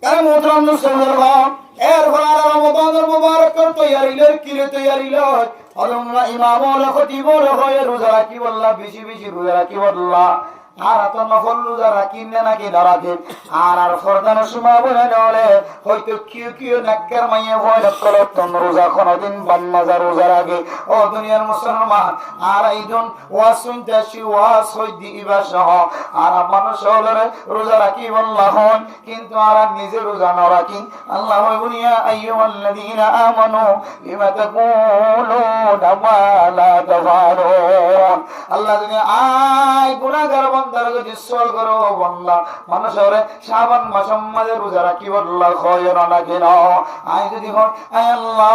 Speaker 1: কারণ মোহতরম মুসলমান এর ফলে রমাদানুল মুবারকের তৈয়ারি লয় আল্লাহ ইমাম ওয়া খতিব হয়ে রোজা রাখি বললা বেশি বেশি রোজা রাখি বললা আর তো নফল রোজা রাখি না নাকি না রাখে আর ফরদান সময় বলে নলে হয়তো কিউ নাক্কার মাইয়া ভয় করে তোম রোজা কোনদিন বান্নাজা রোজা রাখে ও দুনিয়ার মুসলমান আর এইজন ওয়াজ শুনতেছি ওয়াজ হই দিবা সহ আর মানুষ হলে রোজা রাখি বললা হন কিন্তু আর নিজে রোজা না রাখি আল্লাহ বলিয়া আইয়ুহাল্লাযীনা আমানু লিমা তাকুলুনা মা লা তাফালুন আল্লাহ যদি আয় গুনাহগার বান্দার যদি সওয়াল করো বান্দা মানুষের শাবান মাসের মধ্যে রোজা রাখি বললা হয় না কেন আয় যদি হয় আয় আল্লাহ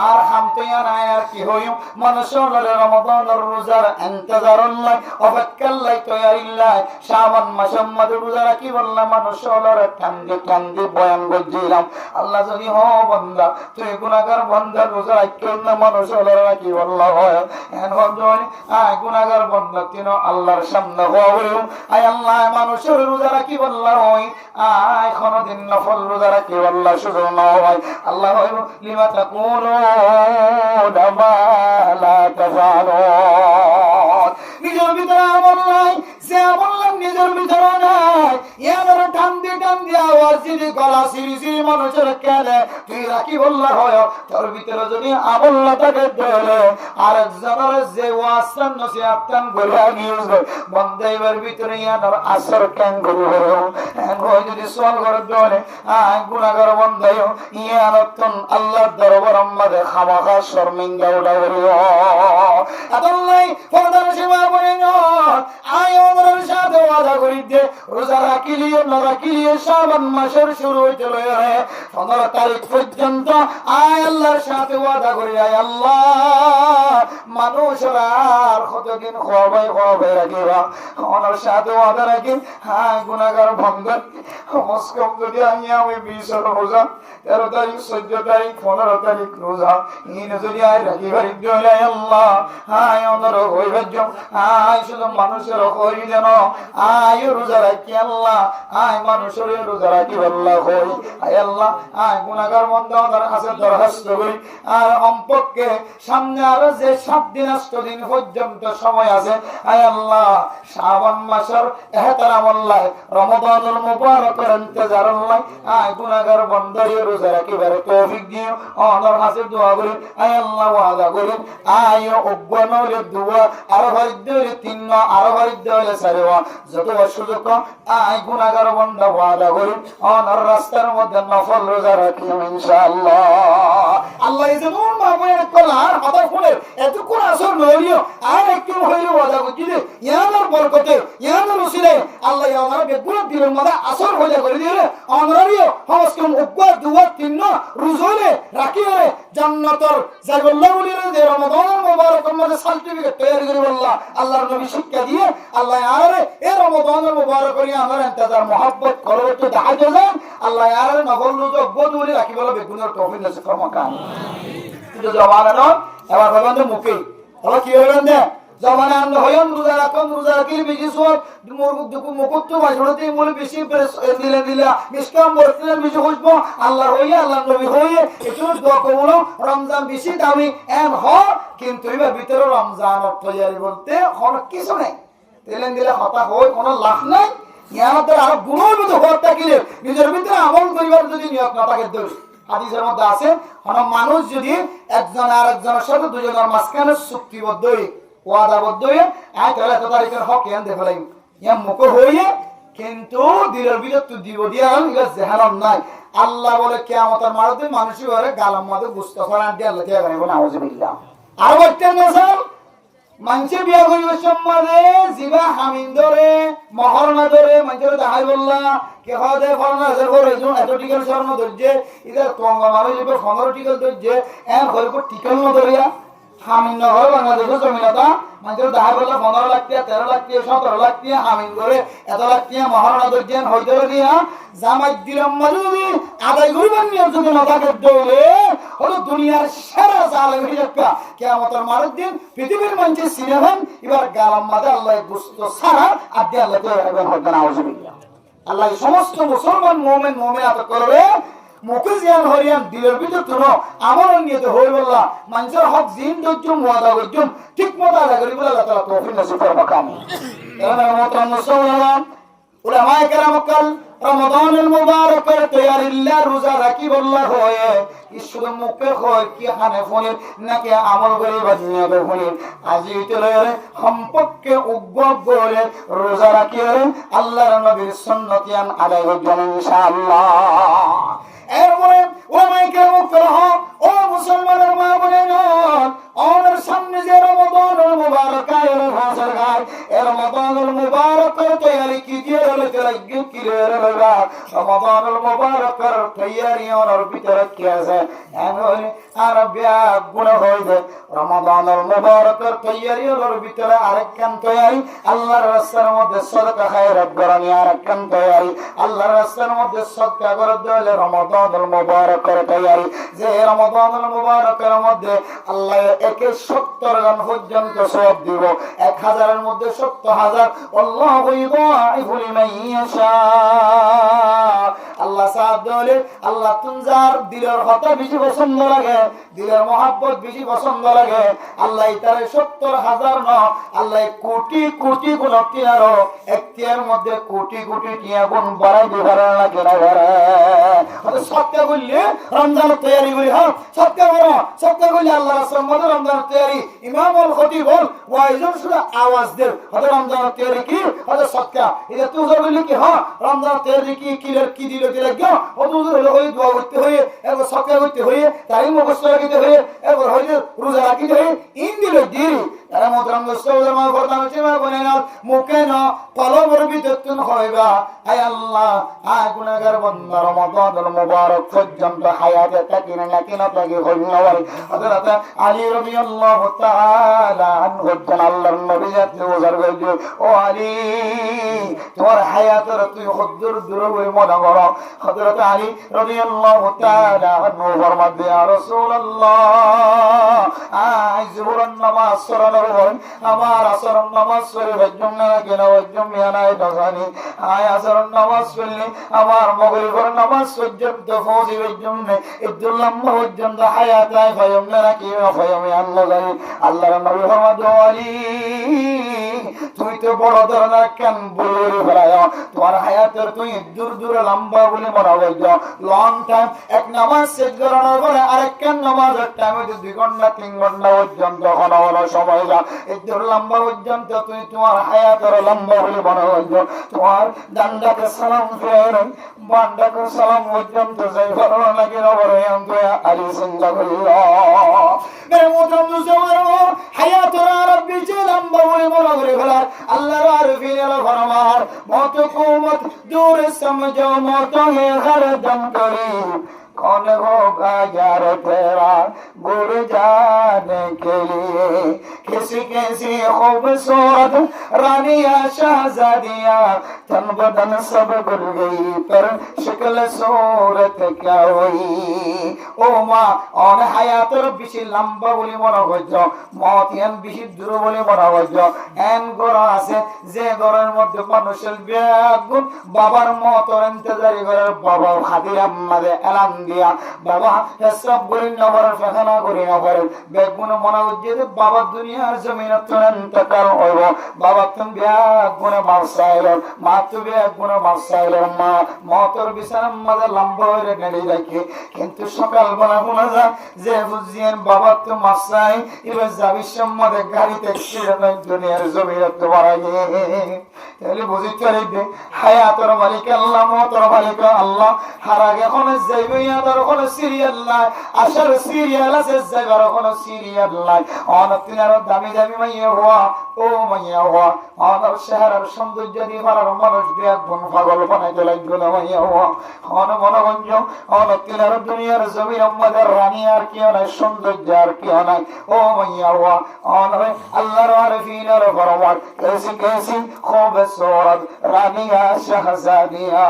Speaker 1: আর হামতে আর কি হইও মানুষের রমাদানের রোজার ইন্তজার আল্লাহ অপেক্ষাল্লাই তৈয়ারিল্লাহ শাবান মাসের মধ্যে রোজা রাখি বললা মানুষের কান্দি বয়ান করছিলাম আল্লাহ যদি হ বান্দা তুই গুনাহগার বান্দা রোজা রাখি না মানুষের রাখি বললা হয় এখন আয় গুনাহগার বান্দা তিন আল্লাহর সামনে আয় আল্লাহ মানুষের রোজা রাখি বললা হয় আয় কোনদিন নফল রোজা রাখি বললা শুধু নয় আল্লাহ হইব লিমা তাকুলুনা মা লা তাফালুন নিজের ভিতরে আমল নাই যে আমল নিজের নিজের ভিতরে নাই ইয়ার টান দিয়ে আওয়াজ যদি গলা সিরি মানুষের কেনে তুই রাখি বললা হয় তোর ভিতরে যদি আমল না থাকে দেলে আরেকজনের যে ওয়াসান নসিহত কান বলে গিয়েছে বন্দেবের ভিতরে ইয়ার আসর কেন করবে হয় যদি সওয়াল করে দেলে গুনাহগার বন্দায় ইয়ানতন আল্লাহর দরবারে আমাদের খামাখা শর্মিন্দা উঠাবো আল্লাহ পর্দার সীমা বলে না আয়োনের সাথে ওয়াদা করি দে রোজা রাখিলিয়ে না রাখিলিয়ে শাবান মাসের শুরু হইতে লয় 15 তারিখ পর্যন্ত আল্লাহর সাথে ওয়াদা করি আল্লাহ মানুষরা আর কতদিন খোয়াবে রাখিবা ওনার সাথে ওয়াদা রাখি গুনাহগার বন্দার কম যদি আমি 20 রোজা 13 তারিখ 14 তারিখ 15 তারিখ রোজা ইন যদি আয় রাখি বাড়ি দিলে আল্লাহ ওনার হইবে শুধু মানুষের হই যেন রোজা রাখি আল্লাহ মানুষের রোজা রাখি আল্লাহ হই আল্লাহ গুনাহগার বন্দা তার কাছে দরখাস্ত করি আর অম্পককে সামনে আরো যে 7 দিন 8 দিন পর্যন্ত সময় আছে আল্লাহ শাবান মাসের ইহতারাম আল্লাহ রমাদানুল মুবারকের ইন্তজার আল্লাহ গুনাহগার বন্দার রোজা রাখিবার তৌফিক দিও ওনার কাছে দোয়া করি আল্লাহ ওয়াদা করি অজ্ঞানরে দোয়া আর হইদরে 3 আর হইদরে সারেওয়া যত সুযোগ গুনাহগার বন্দা ওয়াদা করি ওনার রাস্তার মধ্যে নফল রোজা রাখি ইনশাআল্লাহ আল্লাহ যেমন মামুনের কলার হাতা ফুলে এতক্ষণ আসর নড়িও আর একটু হইলে ওয়াদা করছি যে ইয়ানোর বরকতে ইয়ানোর উসিলে আল্লাহ আমার বেগুনা দিলের মধ্যে আসর হইলে করে দিলে অনরিও হমস্কম উগ্র দুয়া 3 রোজলে রাখিলে জান্নাতের জায়গাল্লাহ বলিলে যে রমাদান মুবারকের মধ্যে সার্টিফিকেট তৈরি করে বললা আল্লাহর নবী শিক্ষা দিয়ে আল্লাহ আরে এই রমাদানের মুবারক করি আমার ইন্তজার mohabbat করো তো দেখা যায় আল্লাহ আরে নফল রোজা উগ্র বলি রাখি বলে বেগুনার তৌফিক নসিব ফরমাকান কিন্তু জমানা নয় এবার বলেন মুখে তাহলে কি হবেন না জমানা আনন্দ হয়ন রোজা রাখির বেশি সব মুকুত্ত মাঝরতে মূল বেশি দিলা মিসকাম বর্তমান বেশি হইব আল্লাহ হইয়া আল্লাহ নবী হইয়ে একটু দোয়া করব রমজান বেশি দামি এম হ কিন্তু এবার ভিতরে রমজান তৈরি বলতে কোনো কিছু নাই তেলেন দিলে হতা হয় কোনো লাভ নাই ইয়াদের আরো গুণের মতো হওয়ার থাকিলে নিজের ভিতরে আমল করিবার যদি নিয়ত না থাকে দোষ হাদিসের মধ্যে আছে কোনো মানুষ যদি একজন আর একজনের সাথে দুজনের মাঝখানে চুক্তিবদ্ধ হয়ে ওয়াদাবদ্ধ হয়ে তাহলে এত তারিখের হক ইয়ান দেখে লাগবে ইয়ান মুখ হইয়ে কিন্তু দিলের ভিতর তুই দিব দিয়া জেহান নাই আল্লাহ বলে কিয়ামতের মারতে মানুষই বলে গালাম মধ্যে গুস্ত করা দিয়ে আল্লাহ দিয়ে গাইব নাউজুবিল্লাহ আর একটা মশাল মানুষের বিয়া করিব সম্মানে জিবা হামিন ধরে মহর না ধরে মানুষের দেখাই বললা কে হদে ফলনা হাজার করে এত টিকেল স্বর্ণ ধরছে ইদার কঙ্গ মানুষ 15 টিকেল ধরছে হইব টিকেল না ধরিয়া হামিন না হয় বাংলাদেশের জমিনতা মানুষের দেখাই বললা 15 লাখ টাকা 13 লাখ টাকা 17 লাখ টাকা হামিন করে এত লাখ টাকা মহর না ধরছে হইতে দিয়া জামাই দিলাম যদি আদায় করিবার নিয়ম যদি না থাকে দৌড়ে হলো দুনিয়ার সেরা জালেম হিসাবকা কিয়ামতের মারের দিন পৃথিবীর মানুষের সিনেমান এবার গালাম মাঝে আল্লাহ গুস্ত সারা আদি আল্লাহ তো এখন হইতে না আউযুবিল্লাহ আল্লাহ সমস্ত মুসলমান মুমিন মুমিনাত করবে মুখে জিয়ান হরিয়ান দিলের ভিতর তুনো আমার নিয়ত হই বললা মানুষের হক জিন দজ্জুম ওয়াদা করজুম ঠিক মতো আদায় করি বলে আল্লাহ তাআলা তৌফিক নসিব করবে কাম এর মতন মুসলমান উলামায়ে কেরাম কাল রমাদানুল মুবারকের তৈয়ারিল্লাহ রোজা রাখি বললা হয় ঈশ্বর মুখে হয় কি হানে ফোনের নাকি আমল করে বাজিয়ে ফোনের আজি চলে সম্পর্কে উগ্র করে রোজা রাখি আল্লাহর নবীর সুন্নতিয়ান আদায় করবেন ইনশাআল্লাহ এরপরে ওলামায়ে কেরাম কলহ ও মুসলমানের মা বোনেরা ওনার সামনে যে রমাদানুল মুবারক এর হাজার গায় এর রমাদানুল মুবারকের তৈয়ারি কি দিয়ে রয়েছে লাগবে কি রয়েছে রমাদানুল মুবারকের তৈয়ারি ওর ভিতরে কি আছে এমন আর ব্যাগ গুণ হইবে রমাদানুল মুবারকের তৈয়ারি ওর ভিতরে আরেকখান তৈয়ারি আল্লাহর রাস্তার মধ্যে সদকা খায়রাত করানি আরেকখান তৈয়ারি আল্লাহর রাস্তার মধ্যে সদকা করে দিলে রমাদানুল মুবারকের তৈয়ারি যে রমাদানুল মুবারকের মধ্যে আল্লাহ 71 গান পর্যন্ত সওয়াব দিব 1000-এর মধ্যে 70,000 আল্লাহু ইদাইফু লিমান ইয়াশা আল্লাহ সাহায্য হলে আল্লাহ তুনজার দিলের কথা বেশি পছন্দ লাগে দিলের মহব্বত বেশি পছন্দ লাগে আল্লাহ তারে 70,000 ন আল্লাহ কোটি কোটি গুণ টিয়ারো একটিয়ার মধ্যে কোটি কোটি টিয়া গুণ বাড়াই দিবার লাগে না আরে সত্যি বললে রমজান তৈরি করি হ্যাঁ সত্যি বলো সত্যি বললে আল্লাহ রাসূল মধ্যে রমজান তৈরি ইমাম আল খতিব বল ওয়াইজন শুধু আওয়াজ দে হযরত রমজান তৈরি কি হযরত সত্যি এটা তুই বললি কি হ্যাঁ রমজান তৈরি কি কি দিল দিলে কি হুজুর হলো ওই দোয়া করতে হয়ে এবার সত্যি করতে হয়ে তাই মুখস্থ রাখতে হয়ে এবার হইলে রোজা রাখতে হয়ে ইন দিল দিরি তারা মোহতরম দোস্তদের মা ফরমান চিমা বলেন মুখে না কলবের ভিতর তুন হইবা আয় আল্লাহ আয় গুনাহগার বান্দা রমাদানুল মুবারক পর্যন্ত হায়াতে তাকিনা নাকিনা তাকি হইনওয়াল হযরত আলী রাদিয়াল্লাহু তাআলা আনহু আল্লাহর নবী জাতি ওজার গইল ও আলী তোমার হায়াতের তুই হদ্দুর দূর হই মনে করো হযরত আলী রাদিয়াল্লাহু তাআলা আনহু ফরমান ইয়া রাসূলুল্লাহ আয় যুবরান নামাজ আমার আসরণ নামাজ পড়ে জন্য কেন মিয়ানায় দগানি আয় আসরণ নামাজ পড়লে আমার মাগরিবের নামাজ পর্যন্ত ফজিবের জন্য ইদুল্লাহ পর্যন্ত হায়াতায় ফায়ম না কি ফায়ম আল্লাহ আল্লাহর নবী মুহাম্মদ আলী তুই তো বড় ধরনের কেন বলে ফেলায় তোমার হায়াতের তুই দূর দূর লম্বা বলে মনে হয় লং টাইম এক নামাজ শেষ করানোর পরে আরেক কেন নামাজের টাইমে 2 ঘন্টা 3 ঘন্টা পর্যন্ত হলো সময় যা একদম লম্বা পর্যন্ত তুই তোমার হায়াতের লম্বা বলে মনে হয় তোমার ডান্ডাকে সালাম ফেরে বান্ডাকে সালাম পর্যন্ত যাই ভালো লাগে না বড় আলী চিন্তা করিল মেরে মোহতরম মুসলমান হায়াতের রব্বি যে লম্বা বলে মনে করে ফেলার আল্লাহর আরফিন আল ফরমান মত কুমত দূর সমঝো মত হে হরদম করি कौन होगा यार तेरा गुर जाने के लिए किसी किसी खूबसूरत रानिया शहजादियां तन बदन सब गुल गई पर शक्ल सूरत क्या हुई ओ माँ और হায়াতের বেশি লম্বা বলে মনে হইছ মত এন বেশি দূর বলে মনে হইছ এন ঘর আছে যে ঘরের মধ্যে মানুষের বেগুন বাবার মতর ইন্তজারি করার বাবা খাদির আম্মাদের এলান দিয়া বাবা হিসাব করি না করার ফাখানা করি না করেন বেগুন মনে হচ্ছে যে বাবা দুনিয়ার জমিন ইন্তকাল হইব বাবা তুমি বেগুনে মাসাইল মা তো বেগুনে মাসাইল মা মতর বিছানার মধ্যে লম্বা হয়ে নেড়ে রাখে কিন্তু সকালবেলা শোনা যায় যে বুঝিয়েন বাবা তো মাসাই এবার যাবির মধ্যে গাড়িতে ছেড়ে দুনিয়ার জমিন তো বাড়াই তাহলে বুঝি চলে হায়াতের মালিক আল্লাহ মতর মালিক আল্লাহ হার আগে ওখানে যাইবে ইয়াদের ওখানে সিরিয়াল নাই আসার সিরিয়াল আছে যাইবার ওখানে সিরিয়াল নাই অনতিন আর দামি দামি মাইয়া হওয়া ও মাইয়া হওয়া অনার শহরের সৌন্দর্য দিয়ে পারার মানুষ বেগুন পাগল বানাইতে লাগবে না মাইয়া হওয়া অন মনোগঞ্জ অনতিন আর দুনিয়ার জমির আমাদের রানী আর কেউ নাই সৌন্দর্য আর কেউ নাই ও মাইয়া হওয়া অনরে আল্লাহর আরফিনের ফরমান কেসি কেসি খুবসুরত রানিয়া শাহজাদিয়া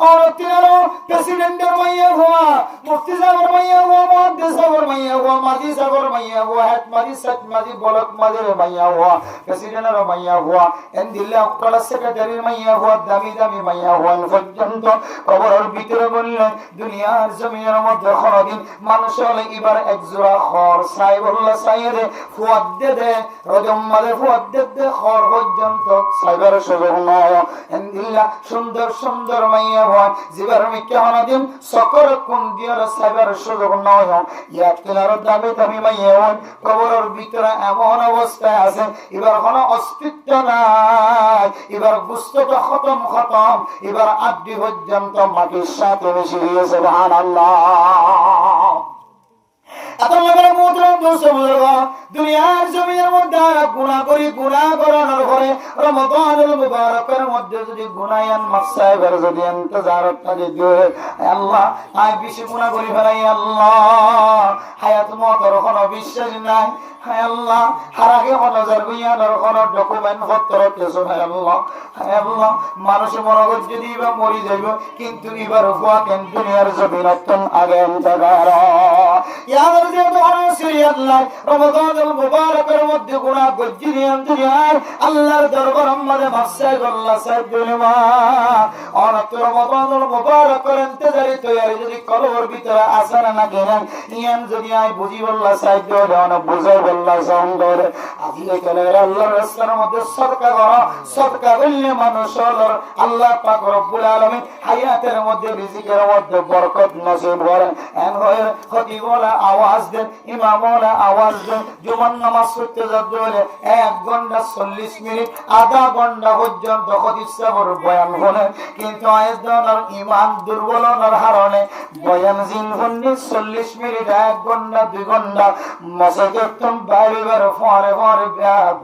Speaker 1: অনতিন আর প্রেসিডেন্টের মাইয়া হওয়া মুফতি সাহেবের মাইয়া হওয়া মুহাদ্দিস সাহেবের মাইয়া হওয়া মাজি সাহেবের মাইয়া হওয়া হেড মাজি সেট মাজি বলক মাজির মাইয়া হওয়া প্রেসিডেন্টের মাইয়া হওয়া এন্ডিল্লা কলা সেক্রেটারির মাইয়া হওয়া দামি দামি মাইয়া হওয়া পর্যন্ত কবরের ভিতরে বললেন দুনিয়ার জমিনের মধ্যে কোনদিন মানুষ হলে এবার এক জোড়া খর সাইবুল্লাহ সাইয়েদে ফুয়াদ দে রজম মাঝে ফুয়াদ দে খর পর্যন্ত সাইবার সুযোগ নয় এন্ডিল্লা সুন্দর সুন্দর মাইয়া হওয়া জীবার মিকে কোনদিন সকর কোন দিয়ার সাইবার সুযোগ নয় ইয়াতিলার দামি দামি মাইয়া হওয়া কবরের ভিতরে এমন অবস্থায় আছে এবার কোনো অস্তিত্ব নাই এবার গুস্তটা খতম এবার আড্ডি পর্যন্ত মাটির সাথে মিশে গিয়েছে সুবহানাল্লাহ দুনিয়ার জমিনের মধ্যে গুনাহ করি গুনাহ করানোর পরে রমাদানুল মুবারকের মধ্যে যদি গুনায়ান মাসাইবের যদি ইন্তজারত থাকে আল্লাহ আই বেশি গুনাহ করি ফেলাই আল্লাহ হায়াত মতর কোনো বিশ্বাস নাই হায় আল্লাহ হারাগে নজর গুইয়ানোর কোনো ডকুমেন্ট পত্র কিছু নাই আল্লাহ হায় আল্লাহ মানুষ মনে করে যদি বা মরি যাইব কিন্তু এবার হুয়া কেন দুনিয়ার জমিন আগে ইন্তজার ইয়া যেহেতু অনসিরিয়াত নাই রমাদানুল মুবারকের মধ্যে গুনাহ গজ্জিনি আনজুরিয়ার আল্লাহর দরবার আমাদের মাফসাই আল্লাহ সাহেব দুনিয়া অনত রমাদানুল মুবারকের ইন্তজারি তৈরি যদি কলবর ভিতরে আসার না গেলেন ইয়ান যদি আই বুঝি আল্লাহ সাহেব দেওয়া বুঝাই আল্লাহ সঙ্গর আজকে কেন আল্লাহর রাস্তার মধ্যে সদকা করো সদকা করলে মানুষ হলো আল্লাহ পাক রব্বুল আলামিন হায়াতের মধ্যে রিজিকের মধ্যে বরকত নসিব করেন এন হয় খতিবওয়ালা আওয়াজ দেন ইমামওয়ালা আওয়াজ দেন জুমার নামাজ পড়তে যাবে 1 ঘন্টা 40 মিনিট আধা ঘন্টা পর্যন্ত খতিব সাহেবের বয়ান শুনেন কিন্তু আয়েদার ঈমান দুর্বল হওয়ার কারণে বয়ান জিন হন্নি 40 মিনিট 1 ঘন্টা 2 ঘন্টা মসজিদে বাইরে বাইরে ফরে ফরে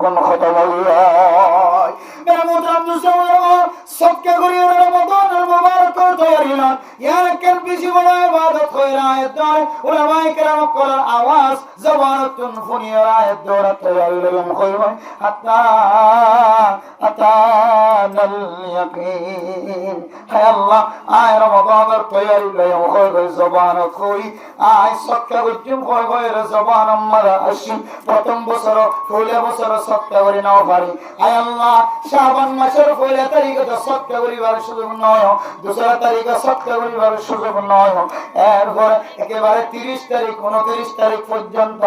Speaker 1: কোন খতম হয় মেরা মুহতারাম মুসলমান সদকা করি রমাদানুল মুবারক তৈরি না ইয়ার কেন বেশি বড় ইবাদত হয় আয়াত উলামায়ে কেরাম করার আওয়াজ জবানতুন ফুনিয়া আয়াত দৌড়া তৈরি লম কই হাত্তা আতানাল ইয়াকিন হায় আল্লাহ আয় রমাদানের তৈরি লম কই জবান কই আয় সদকা করছুম কই কই জবান আমরা আসি প্রথম বছর পয়লা বছর সদকা করি নাও পারি আয় আল্লাহ শাবান মাসের পয়লা তারিখে তো সদকা করিবার সুযোগ নয় দোসরা তারিখে সদকা করিবার সুযোগ নয় এরপর একেবারে 30 তারিখ 29 তারিখ পর্যন্ত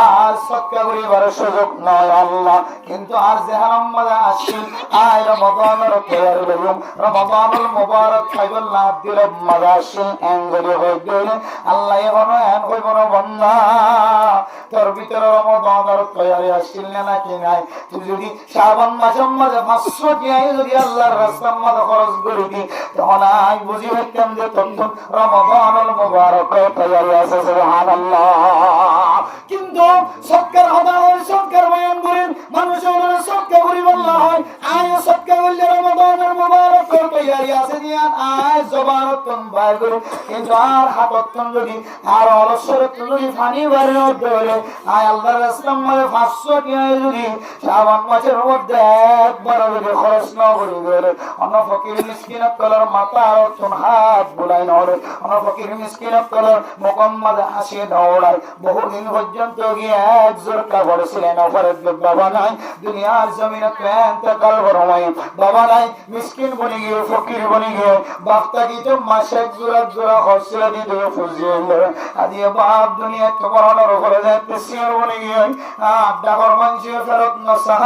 Speaker 1: আর সদকা করিবার সুযোগ নয় আল্লাহ কিন্তু আর যেহান আমরা আসি আয় রমাদানের তৈরি লম রমাদানুল মুবারক খাইবল্লাহ দিল মাদাসি এঙ্গলি হইলে আল্লাহ এখনো এন কইব না বান্দা তোর ভিতরে রমাদানের তৈরি আসছিল না কি নাই তুই যদি শাবান মাসের মাঝে 500 টাকা যদি আল্লাহর রাস্তার মধ্যে খরচ করে দি তখন আই বুঝি হইতাম যে তোর রমাদানুল মুবারক তৈরি আছে সুবহানাল্লাহ কিন্তু সদকার হদা হয় সদকার বয়ান করেন মানুষ ওনারা সদকা করি বললা হয় আয় সদকা করলে রমাদানুল মুবারক তৈরি আছে দিয়া আয় জবানতন বাইর করে কিন্তু আর হাততন যদি আর অলসরতন যদি পানি বাইরে হলে আয় আল্লাহর রাস্তার মধ্যে 500 টাকা যদি শাবান মাসের মধ্যে একবার যদি খরচ না করি গেলে অন্য ফকির মিসকিনত কলার মাথা আর তোন হাত বুলাই নড়ে অন্য ফকির মিসকিনত কলার মোকাম্মদে হাসি দৌড়ায় বহুদিন পর্যন্ত গিয়ে এক জোর কাপড় ছিলেন অপরের বাবা নাই দুনিয়ার জমিনে ইন্তেকাল করমাই বাবা নাই মিসকিন বনি গিয়ে ফকির বনি গিয়ে বাপটা দিতে মাসে জোড়া জোড়া খরচা দিতে ফুজিয়ে আদিয়ে বাপ দুনিয়া তোমার উপরে যাইতে সিয়ার বনি গিয়ে ডাকর মানসিও ফেরত নসা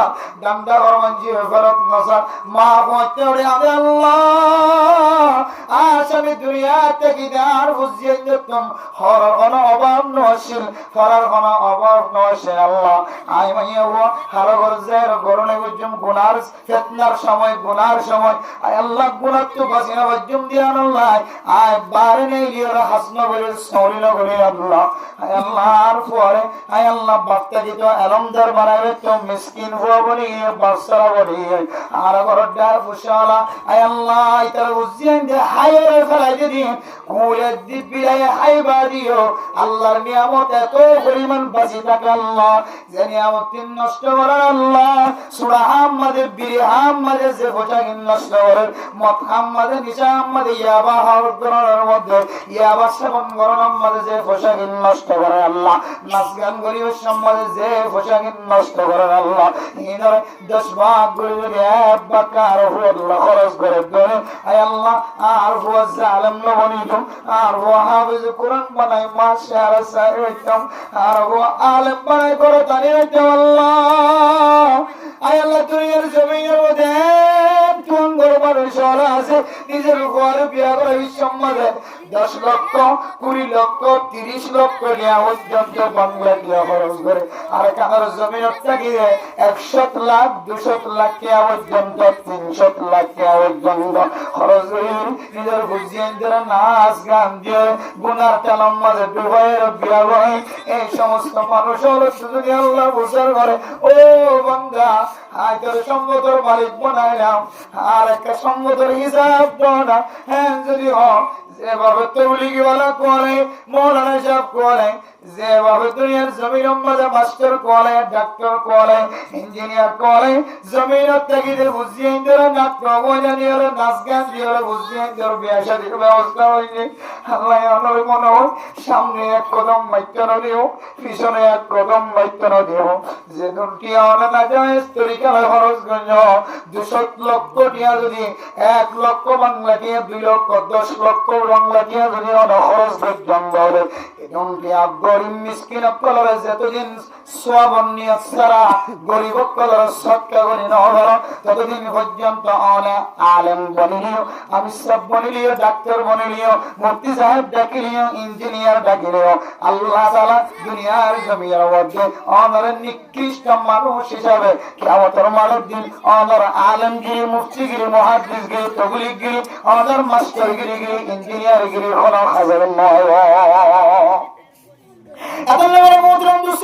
Speaker 1: ডাকর মানসিও ফেরত নসা মা পড়তে ওরে আমি আল্লাহ আসামি দুনিয়া থেকে আর বুঝিয়ে দিতাম হরার কোনো অভাব নছিল ফরার কোনো অভাব নছিল আল্লাহ আই মাইয়া ও হারগর জের গরনে গুজম গুনার ফিতনার সময় গুনার সময় আই আল্লাহ গুনাহ তো বাসিনা বজম দিয়ান আল্লাহ আই বারে নেই লিওরা হাসনা বলে সরি না বলে আল্লাহ আই আল্লাহর পরে আই আল্লাহ বাক্তা দিত আলমদার বানাবে তো মিসকিন হওয়া বলি বাসরা বলি আর গরডার ফুশালা আই আল্লাহ ইতার উজিন দে হায়রে ফলাই দিন কোলে দিবিলাই হাইবা দিও আল্লাহর নিয়ামত এত পরিমাণ বাঁচি থাকে আল্লাহ যে নিয়ামত নষ্ট করার আল্লাহ সূরা হাম্মাদের বিরি হাম্মাদের যে গোটাকিন নষ্ট করার মত হাম্মাদের নিশা হাম্মাদের ইয়াবা হাওয়ার মধ্যে ইয়াবা সেবন করার আমাদের যে গোটাকিন নষ্ট করার আল্লাহ নাচ গান করিও সম্মাদের যে গোটাকিন নষ্ট করার আল্লাহ এই ধরে 10 ভাগ করে এক বাকার আল্লাহ খরচ করে দেন আয় আল্লাহ আর হুয়া জালিম লবনিতুম আর হুয়া হাফিজ কোরআন বানাই মাশাআল্লাহ সাইয়্যিদম আর হুয়া আলেম বানাই করে তানি আল্লাহ আয় আল্লাহ দুনিয়ার জমিনের মধ্যে তুম গরবার ইশারা আছে নিজের ঘরে বিয়া করে সম্মাদে 10 লক্ষ 20 লক্ষ 30 লক্ষ নিয়ে পর্যন্ত বাংলা দিয়া খরচ করে আর কানার জমিনত থাকিয়ে 100 লাখ 200 লাখ টাকা পর্যন্ত 300 লাখ টাকা পর্যন্ত খরচ করে নিজের বুঝিয়ে যারা নাচ গান দিয়ে গুনার তালাম মাঝে ডুবাইয়ের বিয়া হয় এই সমস্ত মানুষ হলো যদি আল্লাহ বুঝার করে ও বান্দা আয় তোর সম্পদের মালিক বানাইলাম আর একটা সম্পদের হিসাব দাও না হ্যাঁ যদি যেভাবে তৌলিগি ওয়ালা কোয়ালে মৌলানা সাহেব কোয়ালে যেভাবে দুনিয়ার জমিনের মাঝে মাস্টার কোয়ালে ডাক্তার কোয়ালে ইঞ্জিনিয়ার কোয়ালে জমিনের থেকে বুঝিয়ে ধরে নাটক বজানি হলে নাচ গান দিয়ে হলে বুঝিয়ে ধরে বিয়া শাদীর ব্যবস্থা হয়নি। আল্লাহ আমার মনে হয় সামনে এক কদম মাইত্য দিও, পিছনে এক কদম মাইত্য দিও। যে দুটি অনে না যায় তরিকালে খরচ গঞ্জ 200 লক্ষ টিয়া যদি 1 লক্ষ বাংলা টিয়া 2 লক্ষ 10 লক্ষ বাংলা টিয়া যদি অনে খরচ পর্যন্ত হলে এমনকি গরিব মিসকিন অকলরে যতদিন সোয়াবন নিয়ত ছাড়া গরিব অকলরে সৎকা করি না হলো ততদিন পর্যন্ত অনে আলেম বনিলিও, আমি সব বনিলিও, ডাক্তার বনিলিও, মুফতি সাহেব ডাকিলিও, ইঞ্জিনিয়ার ডাকিলিও আল্লাহ তাআলা দুনিয়ার জমির মধ্যে অনর নিকৃষ্ট মানুষ হিসাবে কিয়ামতের মাঠের দিন অনর আলেমগিরি, মুফতিগিরি, মুহাদ্দিসগিরি, তবলিগগিরি, অনর মাস্টারগিরি, ইঞ্জিনিয়ারগিরি হলো হাজার নয়। আল্লাহর মুহতারাম দোস্ত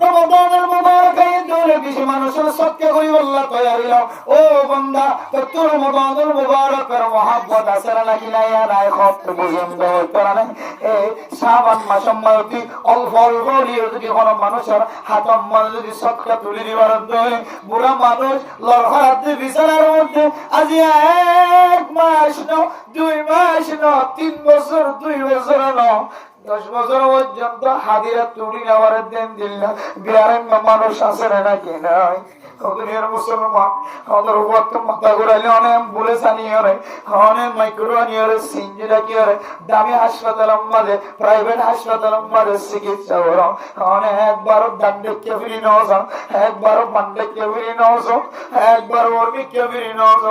Speaker 1: রমাদানের মুবারক দোলে বেশি মানুষের সৎকা করি আল্লাহ তৈরি হও। ও বান্দা তোর রমাদানের মুবারকের মহব্বত আছে নাকি নাই নাই কত বুঝন্দ তোরা নাই। এই শাবান মাস মধ্যে অল্প অল্প যদি কোনো মানুষের হাত মাল যদি সৎকা তুলে দিবার দোলে বুড়া মানুষ লড়হাত বিছানার মধ্যে আজি 1 মাস ন 2 মাস ন 3 বছর 2 বছর ন 10 বছর পর্যন্ত হাদিরা তুলি নেওয়ার দেন দিল না। বিহারের মানুষ আছে নাকি নাই? দুনিয়ার মুসলমান ওদের উপর তো মাথা ঘুরাইলে অনেক বলে জানিয়ে রে, অনেক মাইক্রো আনিয়ে রে, সিঞ্জি ডাকিয়ে রে, দামি হাসপাতালের মাঝে প্রাইভেট হাসপাতালের মাঝে চিকিৎসা করো, অনেক একবারও ডান দেখে ফিরি নজ, একবারও পান দেখে ফিরি নজ, একবার ওরমিকে ফিরি নজ।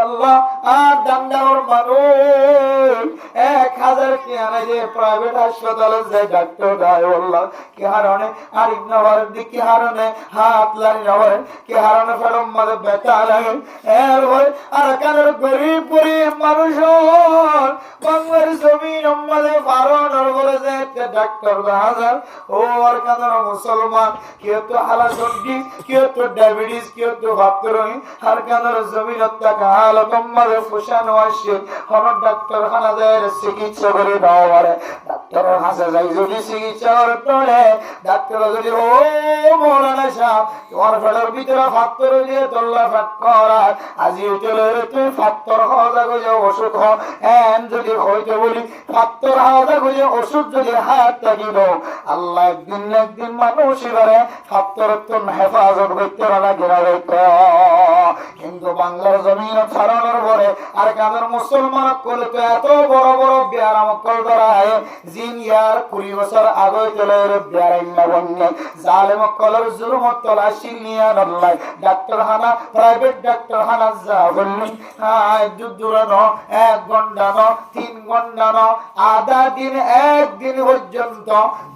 Speaker 1: আল্লাহ আর ডান্ডাওর মানুষ 1000 কি আনে যে প্রাইভেট হাসপাতালে যে ডাক্তার দেয় আল্লাহ কি হারনে আর ইন্নার দিকে হারনে হাত লাগি নরে কি হারনে ফেরম মাঝে ব্যথা লাগে এর ভয় আর কানের গরিব গরিব মানুষ বাংলার জমিন মাঝে বারণর বলে যে ডাক্তার হাজার ও আর কানের মুসলমান কেউ তো হালাসন্ডি, কেউ তো ডায়াবেটিস, কেউ তো ভাবতরই আর কানের জমিন টাকা হালত মাঝে ফুসানো আসছে কোন ডাক্তারখানা যায় চিকিৎসা করে দেওয়া পারে। ডাক্তারের হাসে যাই যদি চিকিৎসা করে ডাক্তার যদি ও মৌলানা সাহেব তোমার ফেটার ভিতরে ফাত্তর দিয়ে তোল্লা ফাট করা আজি উঠলে তুই ফাত্তর হাওয়া গজে ওষুধ এন যদি হইতে বলি ফাত্তর হাওয়া গজে ওষুধ যদি হাত থাকিব আল্লাহ একদিন মানুষ করে ফাত্তর তো হেফাজত করতে লাগে না। কিন্তু বাংলার জমিন ছাড়ানোর পরে আর কাদের মুসলমান করলে তো এত বড় বড় বিয়ারাম কল ধরায় জিন ইয়ার 20 বছর আগে চলে বিয়ারাইনা বন্যে জালেম কলর জুলুম তলাশি নিয়ে আল্লাহ ডাক্তারখানা প্রাইভেট ডাক্তারখানা যা বললি দূরে ন 1 ঘন্টা ন 3 ঘন্টা ন আধা দিন 1 দিন পর্যন্ত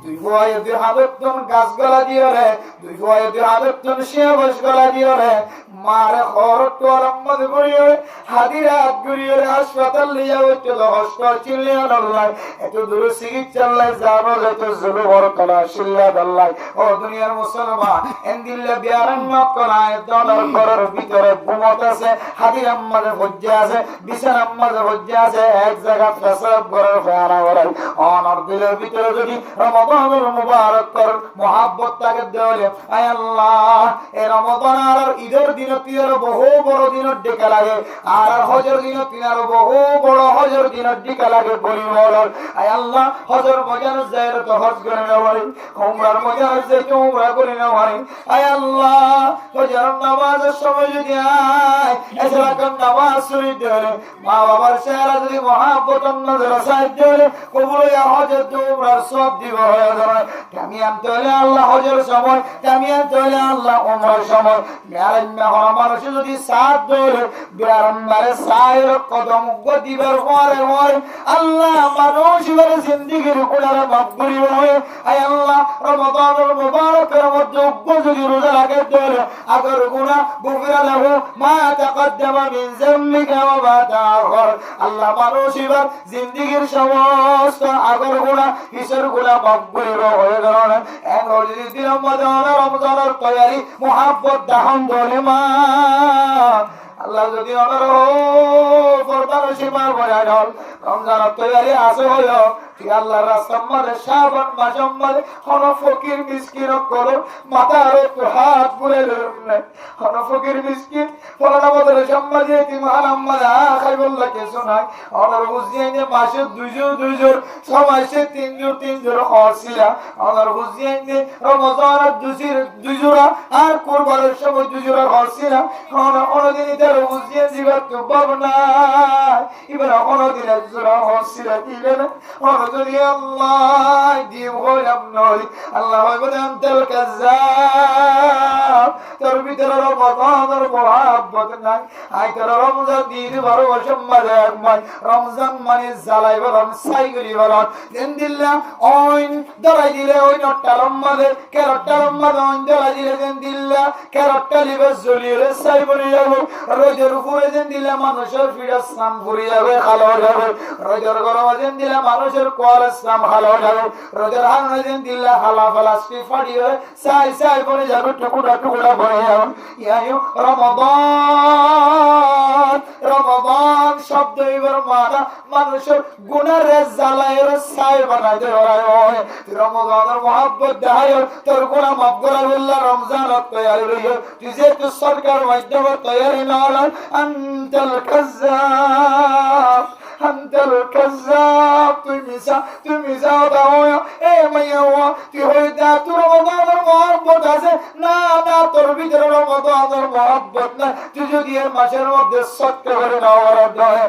Speaker 1: 2 বয়সের হাতন গাছ গলা দিয়ে রে 2 বয়সের হাতন শিয়াবস গলা দিয়ে রে মারে খরচ আলম্মদ করিয়ে হাদিরা ঘুরিয়ে হাসপাতাল নিয়ে হচ্ছে হসপিটাল চিল্লে আল্লাহ এত দূর চিকিৎসা যাবো যত জুলু বড় কলা শিল্লা আল্লাহ। ও দুনিয়ার মুসলমান এন্দিল্লা বিয়ারান করায় দলার ঘরের ভিতরে ঘুমত আছে, হাদির আম্মাজে ভজ্জা আছে, বিছান আম্মাজে ভজ্জা আছে, এক জায়গা পেশাব ঘরের ফেয়ানা করে অনর দিলের ভিতরে যদি রমাদানুল মুবারক কর মুহাব্বত তাকে দেওয়ালে আয় আল্লাহ এই রমাদান আর ঈদের দিন তিনার বহু বড় দিনের ডেকা লাগে আর হজর দিন তিনার বহু বড় হজর দিনের ডেকা লাগে বলি বলার আয় আল্লাহ হজর মজার যায় তো হজ করে না পারি, উমরার মজার যায় তো উমরা করে না পারি। আয় আল্লাহ হজর নামাজের সময় যদি আয় এছাড়া নামাজ শুনি দেবে মা বাবার চেহারা যদি মহাব্বত নজর সাহায্য হলে কবুল হজর তো উমরার সব দিব হয়ে যাবে। আমি আনতে হলে আল্লাহ হজর সময়, আমি আনতে হলে আল্লাহ উমরার সময় মানুষ যদি সাথ ধরে বিরাম্বারে সায়ের কদম দিবার পরে পরে আল্লাহ মানুষ এবারে জিন্দিগির কোলারে মাফ করিব হয়ে আয় আল্লাহ রমাদানুল মুবারকের মধ্যে যদি রোজা লাগে ধরে আগর গুনাহ গুফিরা লাহু মা তাকদ্দামা মিন যামবিকা ওয়া মা তাআখার। আল্লাহ মানুষ এবার জিন্দিগির সমস্ত আগর গুনাহ কিসের গুনাহ মাফ করিব হয়ে গেল এক যদি দিনের মধ্যে রমজানের তৈরি মুহাব্বত দাহন ধরে মা আল্লাহ যদি পর্দার সীমা বয়া হল রমজান তৈরি আছে হলো আল্লাহর রাস্তার মাঝে শ্রাবণ মাসের মাঝে কোন ফকির মিসকিন করো মাথার একটু হাত বুলে ধরুন কোন ফকির মিসকিন ফলানা বদল সম্মাজে তিমান আম্মারা খাই বললা কিছু নাই অনার বুঝিয়ে যে মাসে দুইজোর সমাজে তিনজোর হসিরা অনার বুঝিয়ে যে রমজানের দুইজোড়া আর কুরবানের সময় দুইজোড়া হসিরা অনদিন তার বুঝিয়ে জীবন তো পাবো না এবার অনদিন একজোড়া হসিরা দিলে না যদি আল্লাহ দিয়ে হইলাম নয় আল্লাহ হইবে আনতাল কাজ্জাব তোর ভিতরে রমজানের মহব্বত নাই আই তোর রমজান দিন বড় অসম্মান একমাই রমজান মানে জ্বালাই বলন সাইগুলি বলন দিন দিল্লা ওইন দরাই দিলে ওই নটটা রম্মাদে ক্যারটটা রম্মাদে ওইন দরাই দিলে দিন দিল্লা ক্যারটটা লিবে জ্বলিয়ে সাই বলে যাবো রোজের উপরে দিন দিলে মানুষের ফিরে স্নান ফুরিয়ে যাবে খালো যাবে রোজের গরমে দিন দিলে মানুষের কোয়াল ইসলাম হালো যাবে রোজের হারনে দিন দিল্লা হালা ফালাস্টি ফাড়িয়ে সাই বলে যাবে টুকুরা ভরে যাবে ইয়ায়ু রমাদান শব্দ এবার মানা মানুষের গুনার জ্বালায়ের ছাই বানাইতে হয় রমজানের মহব্বত দেখায় তোর গুনাহ মাফ করা বললা রমজান তৈরি রইল তুই যে তুই সরকার মাধ্যমে তৈরি না হল আনতাল কাজ্জাব আনতাল কাজ্জাব তুই মিছা দাও এ মাইয়া তুই হইতা তোর রমজানের মহব্বত আছে না তোর ভিতরে রমজানের মহব্বত না তুই যদি এই মাসের মধ্যে সৎকার করে নেওয়ার দলে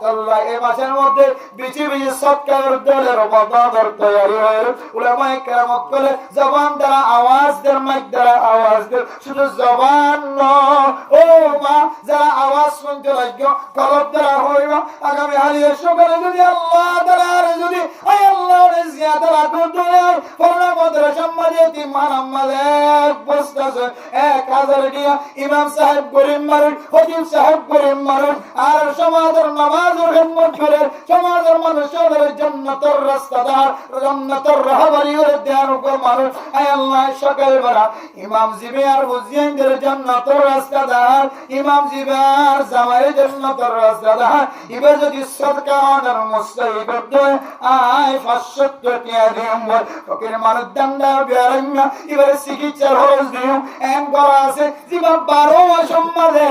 Speaker 1: আল্লাহ এই মাসের মধ্যে বিচি সৎকার দলে রমজানের তৈরি হয় উলামায়ে কেরাম বলে জবান দ্বারা আওয়াজ দের মাইক দ্বারা আওয়াজ দের শুধু জবান নয় ও মা যারা আওয়াজ শুনতে লাগবে কলব দ্বারা হইবা আগামী হারিয়ে সকালে যদি আল্লাহ দ্বারা যদি আয় আল্লাহর জিয়াদা রাখো দয়ার পরনা মদরা সম্মানিত ইমান আমাদের বস্তাছে 1000 টাকা ইমাম সাহেব গরিব মানুষ খতিব সাহেব গরিব মানুষ আর সমাজের নামাজের খিদমত করে সমাজের মানুষের জান্নাতের রাস্তাদার জান্নাতের রাহবারি করে দেওয়ার উপর মানুষ আয় আল্লাহ সকাল বেলা ইমাম জিবিয়ার বুঝিয়ের জান্নাতের রাস্তাদার ইমাম জিবিয়ার জামাই জান্নাতের রাস্তাদার এবার যদি সদকা অনার মুস্তাহিব দেয় আয় 500 টাকা দিম ফকির মানুষ দান্দা বেরাইনা এবার চিকিৎসার খরচ দিও এম করা আছে জীবন 12 মাস সম্মানে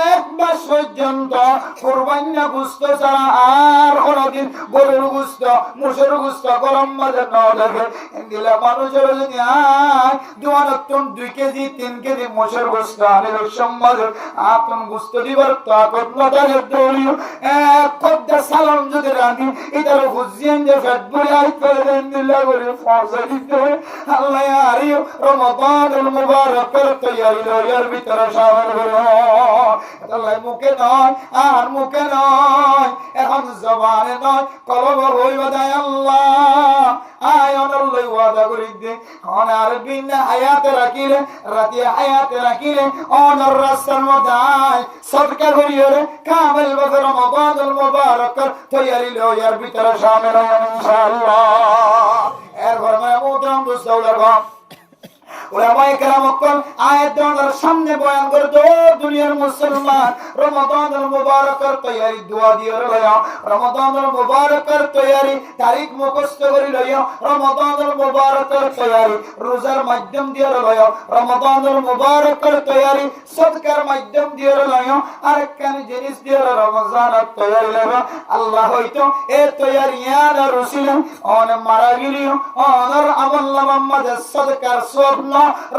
Speaker 1: এক মাস পর্যন্ত কুরবানি গুস্ত ছাড়া আর কোনদিন গরুর গুস্ত মোষের গুস্ত গরম মাঝে না লাগে দিলে মানুষের যদি আয় দুয়ানতন 2 কেজি 3 কেজি মোষের গুস্ত আনে সম্মানে আপন গুস্ত দিবার তাকত না থাকে দৌড়িও এক খদ্দা সালাম যদি রাখি এটার হুজিয়ান যে ফেট ভরে আই করে দেন দিলা করে ফজল দিতে আল্লাহ আরিও রমাদানুল মুবারকের তৈরি লয়ার ভিতরে শামিল হলো আল্লাহ মুখে নয় আর মুখে নয় এখন জবানে নয় কলবে হইবা দেয় আল্লাহ আয় অনল্লাই ওয়াদা করি দে অনার বিন হায়াতে রাখিলে রাতে হায়াতে রাখিলে অনর রাস্তার মধ্যে আয় সদকা করিও রে কামেল বছর রমাদানুল মুবারকের তৈরি লয়ার ভিতরে শামিল হয় ইনশাআল্লাহ এর ঘরে মোহতরম দোস্ত ওলামায়ে কেরাম কোন আয়াত দোয়ার সামনে বয়ান করে তো দুনিয়ার মুসলমান রমাদানুল মুবারকের তৈরি দোয়া দিয়ে লয়া রমাদানুল মুবারকের তৈরি তারিখ মুখস্থ করে লয়া রমাদানুল মুবারকের তৈরি রোজার মাধ্যম দিয়ে লয়া রমাদানুল মুবারকের তৈরি সদকার মাধ্যম দিয়ে লয়া আর কোন জিনিস দিয়ে রমজানের তৈরি লয়া আল্লাহ হয়তো এ তৈরি ইয়ার রসুল অন মারা গিলিও অনর আমল নামামে সদকার সব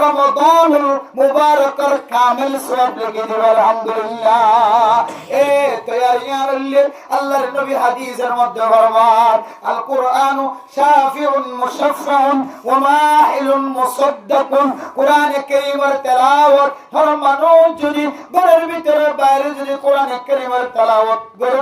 Speaker 1: রমাদানুল মুবারকের কামিল সওয়াব লিখে দিও আলহামদুলিল্লাহ এ তৈয়ারিয়ার আল্লাহর নবী হাদিসের মধ্যে ফরমান আল কুরআনু শাফিউন মুশাফফাউন ওয়া মাহিলুন মুসাদ্দাকুন কোরআনে কারীমের তেলাওয়াত হর মানুষ যদি ঘরের ভিতরে বাইরে যদি কোরআনে কারীমের তেলাওয়াত করে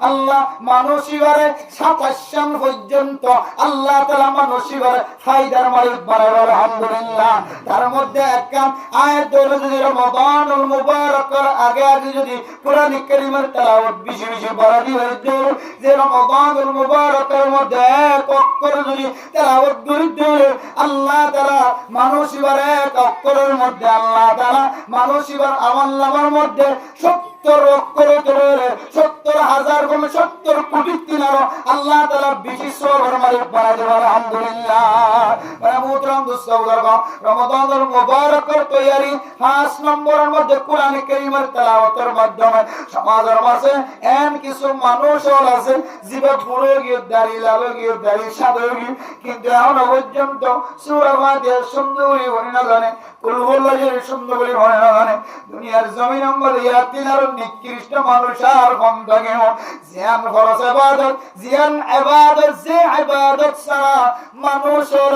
Speaker 1: আল্লাহ মানুষিবারে 27 পর্যন্ত আল্লাহ তাআলা মানুষিবারে ফায়দার মালিক বানাবে আলহামদুলিল্লাহ তার মধ্যে একখান আয়াত হলো যদি রমাদানুল মুবারকের আগে যদি কোরআন কারীমের তেলাওয়াত বেশি বেশি বাড়ানি হইতে যে রমাদানুল মুবারকের মধ্যে এক অক্ষর যদি তেলাওয়াত করিতে আল্লাহ তাআলা মানুষ এবার এক অক্ষরের মধ্যে আল্লাহ তাআলা মানুষ এবার আমলনামার মধ্যে 70 অক্ষর ধরে 70,000 গুণ 70 কোটি দিনারও আল্লাহ তাআলা বেশি সওয়াবের মালিক বানায় দেবেন আলহামদুলিল্লাহ। মানে মুহতারাম দোস্তগণ রমাদানুল মুবারকের তৈয়ারি 5 নম্বরের মধ্যে কোরআন কারীমের তেলাওয়াতের মাধ্যমে সমাজের মাঝে এমন কিছু মানুষ আছে জিবে বুড়ো গিয়ে দাড়ি লালো গিয়ে দাড়ি সাদা গিয়ে কিন্তু এখনো পর্যন্ত সূরা ফাতিহা সুন্দরী বলে না জানে কুল হুয়াল্লাহু সুন্দরী বলে না জানে দুনিয়ার জমিন অঙ্গল ইয়াতিন আর নিকৃষ্ট মানুষ আর কম থাকে জিয়ান ফরজ ইবাদত জিয়ান ইবাদত যে ইবাদত ছাড়া মানুষের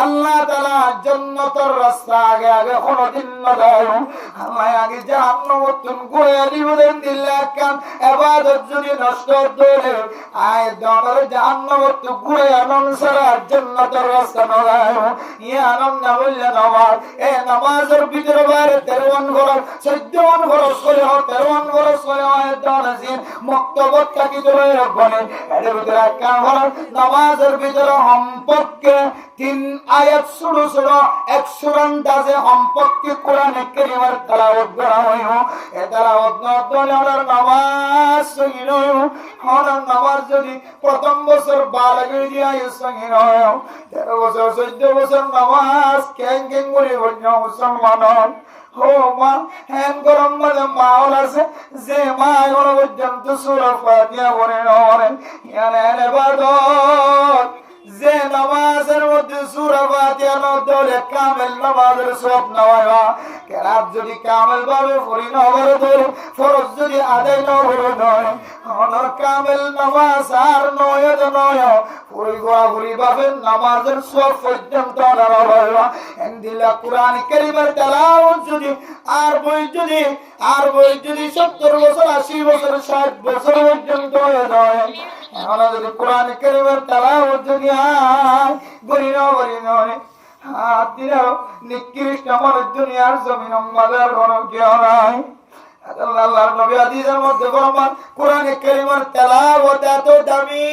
Speaker 1: আল্লাহ তাআলা জান্নাতের রাস্তা আগে আগে কোনদিন না দেয় আল্লাহ আগে জাহান্নাম তুন করে দিবেন দিল্লাহ কাম ইবাদত যদি নষ্ট করে আয় দনের জাহান্নাম তুন ঘুরে আনন সারা জান্নাতের রাস্তা না দেয় ইয়া আনন্দ বললেন আমার এই নামাজের ভিতরে বাইরে 53 ঘর 14 ঘর করে 13 ঘর করে হয় দনজিন মুক্তবত কি ধরে রাখবেন এর ভিতরে কাম হল নামাজের ভিতরে সম্পর্কে 3 আয়াত শুরু শুরু 100 দাজে সম্পর্কে কোরআন কারীমের তেলাওয়াত করা হয় এ তেলাওয়াত নতুনের নামাজ সহিহ হওয়ার নামাজ যদি প্রথম বছর বালাগে দিয়া সহিহ হয় 13 বছর 14 বছর নামাজ কেন কেন করে মুসলমান হো মা হ্যান গরম মানে মাওল আছে যে মা এখন পর্যন্ত সূরা ফাতিহা পড়ে না ইয়ানে ইবাদত যে নামাজের মধ্যে সূরা ফাতিহা না পড়লে কামেল নামাজের সওয়াব না হয় কেরাত যদি কামেল ভাবে পড়ি না হবে ফরজ যদি আদায় না হবে নয় অনর কামেল নামাজ আর নয় পুরি গোয়া পুরি ভাবে নামাজের সওয়াব পর্যন্ত না হবে এন্দিলা কোরআন কারীমের তেলাওয়াত যদি আর বই যদি 70 বছর 80 বছর 60 বছর পর্যন্ত হয় এখন যদি কোরআন কারীমের তেলাওয়াত যদি গরি নয় হাত দিলেও নিকৃষ্ট আমার দুনিয়ার জমিন মাদার কোনো কেউ নাই আল্লাহর নবী হাদিসের মধ্যে ফরমান কোরআন কারীমের তেলাওয়াত এত দামি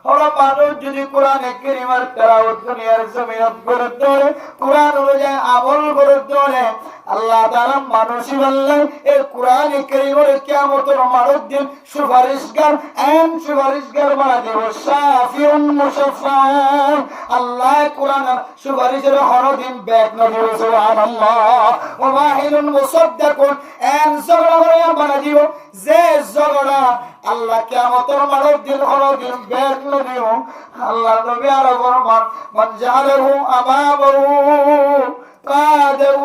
Speaker 1: হলো মানুষ যদি কোরআন কারীমের তেলাওয়াত দুনিয়ার জমিনত করে ধরে কোরআন অনুযায়ী আমল করে ধরে আল্লাহ তাআলা মানুষই বললেন এই কোরআন কারীমের কিয়ামতের মারুদ্দিন সুপারিশগার বানা দেব শাফিউন মুশাফফাউন আল্লাহ কোরআন সুপারিশের হরদিন ব্যাগ না দেব সুবহানাল্লাহ ওয়া মাহিলুন মুসাদ্দাকুন এন সগরা বানা দিব যে সগরা আল্লাহ কিয়ামতের মারুদ্দিন হরদিন ব্যাগ না দেব আল্লাহ নবী আর ফরমান মান জাআলাহু আমামাহু কাদাউ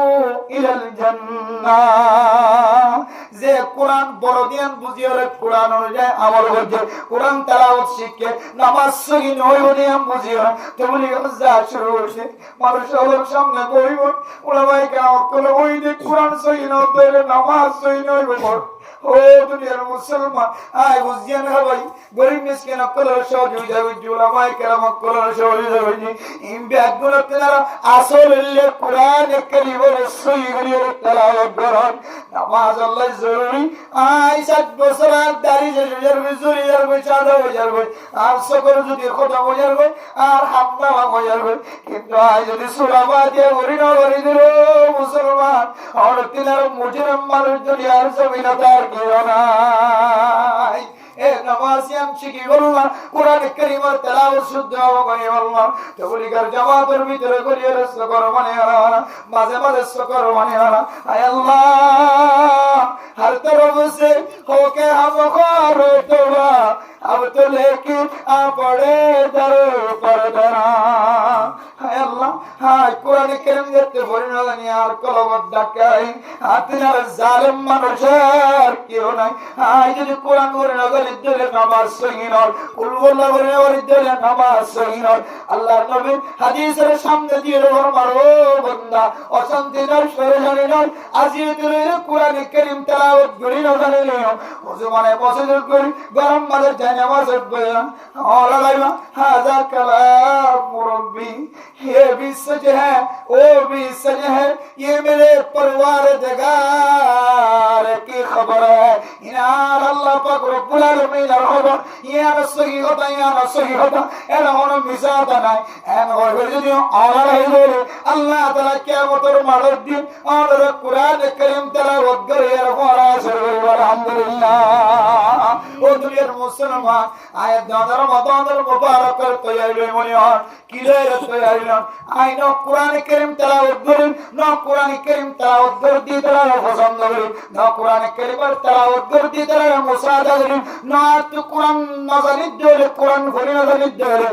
Speaker 1: ইলাল জান্নাহ যে কোরআন বড় দিন বুঝিয়ে কোরআন অনুযায়ী আমল করছে কোরআন তেলাওয়াত শিখে নামাজ সহি নয় বলে বুঝিয়ে তেমনি যা শুরু হয়েছে মানুষের সামনে কইব ওলামায়ে কেরাম বলে ওই যে কোরআন সহি নয় তাহলে নামাজ সহি নয় ও দুনিয়ার মুসলমান আয় বুঝিয়ে না ভাই গরিব মিসকিন কলর সহযোগী যাবে ওলামায়ে কেরাম কলর সহযোগী যাবে ইম ব্যাগুলো তেনারা আসলে কোরআন কারীমের সহি করে তেলাওয়াত করেন নামাজ আল্লাহ জরুরি আই 60 বছর আর দাড়ি জড়িয়ে যাবে চাঁদা হয়ে যাবে আর সকল যদি খতম হয়ে যাবে আর হামলা হয়ে যাবে কিন্তু আই যদি সূরা ফাতিহা পড়ি না পড়ি দিল মুসলমান আর তিনার মুজরিম মানুষ যদি আর জমিনে তার কি নাই এ নামাজিয়াম শিখি বললাম কোরআন কারীমের তেলাওয়াত শুদ্ধ করে বললাম তবলিগার জামাতের ভিতরে করিয়ে রাস্তা কর মানে মাঝে মাঝে সকর মানে আয় আল্লাহ हर तरफ से होके हम खारो तोबा अब तो लेकिन आ पड़े दर पर दरा हाय अल्लाह हाय कुरान करीम যেতে পড়িনা জানি আর কলবত ডাকাই আতিনার জালেম মানুষের কেউ নাই হায় যদি কোরআন পড়ে না গলি দিলে নামাজ সহি নয় কুল ওয়াল্লাহু পড়ে ওরি দিলে নামাজ সহি নয় আল্লাহর নবী হাদিসের সামনে দিয়ে মারো বান্দা অশান্তি নয় শরীরে নয় আজিয়ে দিলে কোরআন করিম তেলাওয়াত করি না জানে ওযু মানে বসে করি গরম মাঝে জানামাজ পড়ে না আল্লাহ লাইবা হাযা কালাম মুরব্বি ये भी सच है वो भी सच है, ये मेरे परवारदिगार की खबर है। इनार अल्लाह पाक रब्बुल आलमीन এর খবর, ইয়ার সহি কথা ইয়ার সহি কথা, এর কোনো মিসাতা নাই। এন হইবে যদি আল্লাহ হইবে আল্লাহ তাআলা কিয়ামতের মাঠের দিন আর কুরআন কারীম তেলাওয়াত করে এর ফরাজ হবে। আলহামদুলিল্লাহ। ও দুনিয়ার মুসলমান, আয়াত দাদার রমাদানের মুবারকের তৈরি মনে হয় কিলের তৈরি আইন কুরআন কারীম তেলাওয়াত করেন, না কুরআন কারীম তেলাওয়াত করে দিয়ে তারা পছন্দ করে, না কুরআন কারীমের তেলাওয়াত করে দিয়ে তারা মুসাদা করে, না তো কুরআন নাযালিত দিলে কুরআন ঘুরে নাযালিত দিলে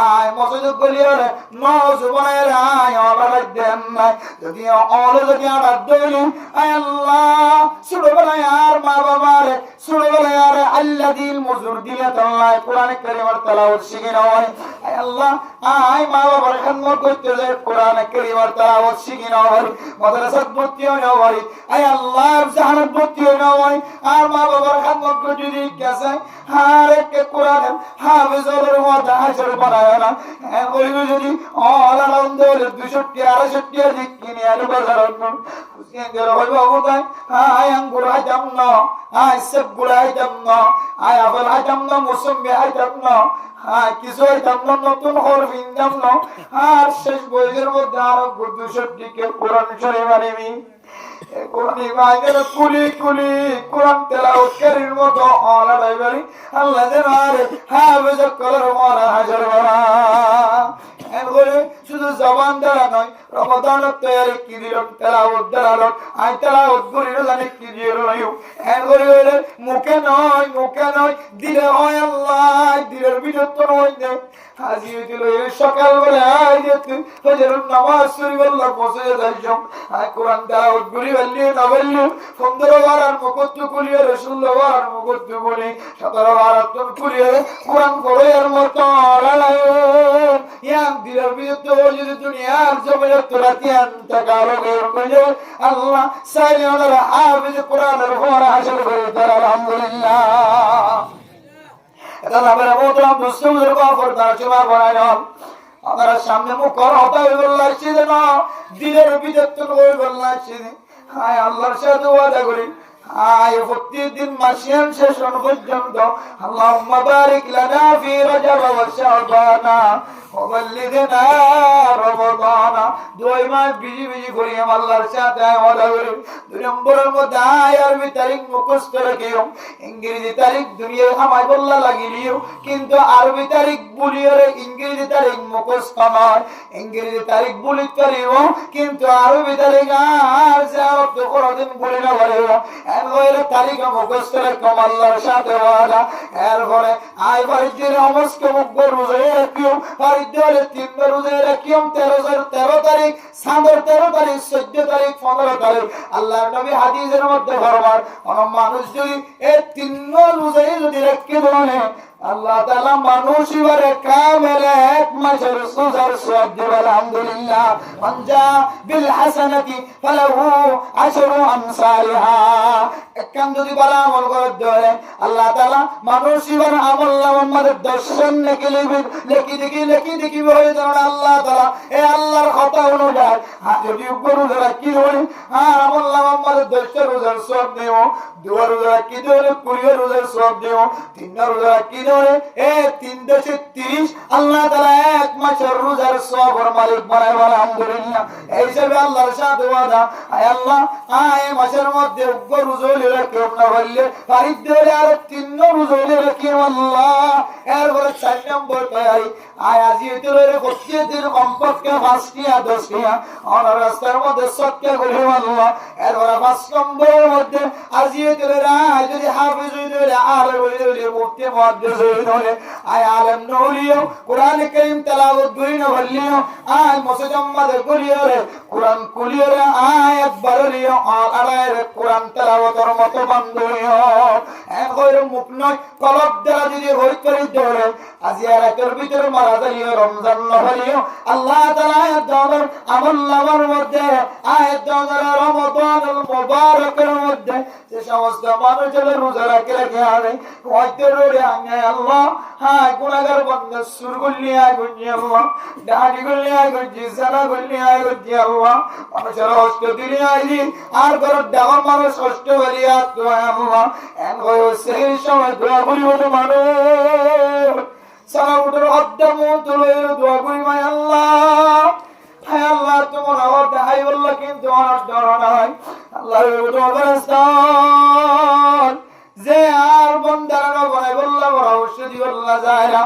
Speaker 1: আয় মসজিদ গলিয়ারে নজবানের আয় আল্লাহ দেন না যদি আলো যদি আর দিলে আয় আল্লাহ ছোটবেলায় আর মা বাবারে ছোটবেলায় আর আল্লাহ দিল মজুর দিলে আল্লাহ কুরআন কারীমের তেলাওয়াত শিখে নয়। আয় আল্লাহ আয় মা বাবার খিদমত করতে যায় কুরআন কারীমের তেলাওয়াত শিখে নয়, মাদ্রাসাত ভর্তি নয়। আয় আল্লাহ জাহানাত ভর্তি নয়, আর মা বাবার খিদমত করতে যদি গেছে আর একটা কোরআন হাফেজের মতো হাজার বানায় না। ওই যদি অলরাউন্ড হলে 200-250 দিক কিনে আলু বাজার হইব কোথায়? আয় আঙ্গুর হাইতাম না, আয় সেবগুলো হাইতাম না, আয় আপেল হাইতাম না, মৌসুমি হাইতাম না, কিছু হাইতাম না, নতুন হর কিনতাম না। আর শেষ বয়সের মধ্যে আরো 200 কোরআন শরীফ আনিবি কুলি কুলি কোরআন তেলাওয়াতের মতো অলাদাই বাড়ি আল্লাহ জানার হাফেজ কলর মারা হাজার বারা। এরপরে শুধু জবান দ্বারা নয়, রমাদান তৈরি কি দিল তেলাওয়াত দ্বারা আই তেলাওয়াত করি জানি কি দিয়ে রইল। এরপরে হইলে মুখে নয় দিলে হয় আল্লাহ, দিলের ভিতর তো নয় না হাজিয়ে দিল। সকালবেলা আই যেতে ফজরের নামাজ শরীফ আল্লাহ পৌঁছে যাইছো, আই কোরআন তেলাওয়াত করি বললি না বললি 15 বার আর মুখত কুলিয়ে 16 বার আর মুখত কুলি 17 বার আর কুলিয়ে কোরআন করে এর মতো লড়াই ইয়াম দিলের ভিতর যদি দুনিয়ার জমিনে তোরা তিয়ান তাকালো গো আল্লাহ সাইয়্যিদুল হাফিজ কোরআনের ফরা হাসিল করে তার। আলহামদুলিল্লাহ। এটা আমরা মোহতরম মুসলিমদের কফর দ্বারা সীমা বানায় না, আমরা সামনে মুখ করা হতা হইবল্লাহ সেদিন না দিলের ভিতর তো হইবল্লাহ সেদিন। হায় আল্লাহর সাথে ওয়াদা করি আয় প্রতিদিন মাসিয়ান শেষ পর্যন্ত আল্লাহুম্মা বারিক লানা ফি রজব ওয়া শাবানা ওয়া বাল্লিগনা রমাদানা। দুই মাস বিজি বিজি করি আল্লাহর সাথে ওয়াদা করি। 2 নম্বরের মধ্যে আয় আরবি তারিখ মুখস্থ রাখিও, ইংরেজি তারিখ দুনিয়ায় হামাই বল্লা লাগিলিও, কিন্তু আরবি তারিখ বলিও রে ইংরেজি তারিখ মুখস্থ নয়। ইংরেজি তারিখ বলি করিও কিন্তু আরবি তারিখ আর জারত কোনদিন বলি না বলিও। এরপরে তারিখ মুখস্থ রাখো আল্লাহর সাথে ওয়াদা। এরপরে আয় বাড়ির সমস্ত মুখ রোজা রাখিও, বাড়িতে হলে 3 রোজা রাখিও। 13 তারিখ সামনের 13 তারিখ 14 তারিখ 15 তারিখ আল্লাহর নবী হাদিসের মধ্যে ফরমান কোন মানুষ যদি এই 3 রোজাই যদি রাখতে পারে আল্লাহ তাআলা মানুষ ইবারে কামেল এক মাসের রোজার সওয়াব দিবেন। আলহামদুলিল্লাহ। মানজা বিল হাসানাতি ফালাহু আশরু আমসালিহা। একখান যদি ভালো আমল করে দেয় আল্লাহ তাআলা মানুষ ইবারে আমল নামার 10 নেকি লেখি হয়ে যান। আল্লাহ তাআলা এই আল্লাহর কথা অনুযায়ী যদি গরু যারা কি হই আর আমল নামার 10 রোজার সওয়াব দিও, 2 রোজা কি দিও, 20 রোজার সওয়াব দিও, 3 রোজা কি এ 3 দেশে 30 আল্লাহ তাআলা এক মাসের রোজার সওয়াবের মালিক বানায়। আলহামদুলিল্লাহ। এই হিসাবে আল্লাহর সাথে ওয়াদা আয় আল্লাহ আয় মাসের মধ্যে রোজা রাখিও না বললে ফারিদ হলে আর 3 রোজা রাখিও আল্লাহ। এরপরে 4 নম্বর তৈরি আয় আজিয়ে রে প্রত্যেকদিন কমপক্ষে 5টিয়া 10টিয়া আমার রাস্তার মধ্যে সৎকা করিও আল্লাহ। এরপরে 5 নম্বরের মধ্যে আজিয়ে রে আয় যদি হাফেজ হইলে আর হইলে মুফতি মুহাদ্দিস হইলে আয় আলেম নলিও কোরআন কারীম তেলাওয়াত করিনা বললিও আয় মুসজম্মাদ করিও রে কোরআন কুলিও রে আয় একবার লিও আড়ায় রে কোরআন তেলাওয়াতের মতো বন্ধ হইও। এর কইর মুখ নয় কলব দ্বারা যদি হই করি ধরে আজি রাতের ভিতরে মারা যাইও রমজান নহলিও আল্লাহ তাআলা আয়াত দাওয়ার আমল নামার মধ্যে আয়াত দাওয়ার রমাদানুল মুবারকের মধ্যে যে সমস্ত মানুষের রোজা রাখে আনে হয়তো রে আনে আল্লাহ হায় গুনাহগার বান্দা সুর গুলি আয় গুজি আল্লাহ ডাডি গুলি আয় গুজি সারা গুলি আয় গুজি আল্লাহ মানুষের কষ্ট দিলে আইলি আর ঘর ডাঙর মানুষ কষ্ট করিয়া তো আল্লাহ এন হয় সেই সময় দোয়া করি বলে মানুষ সারা উঠে অদ্দম তুলে দোয়া করি মাই আল্লাহ হায় আল্লাহ তোমার আওয়াজ হাই বললা কিন্তু আমার ডর নাই আল্লাহ যে আর বন্দারা বনাই বললা বড় ঔষধি বললা যায় না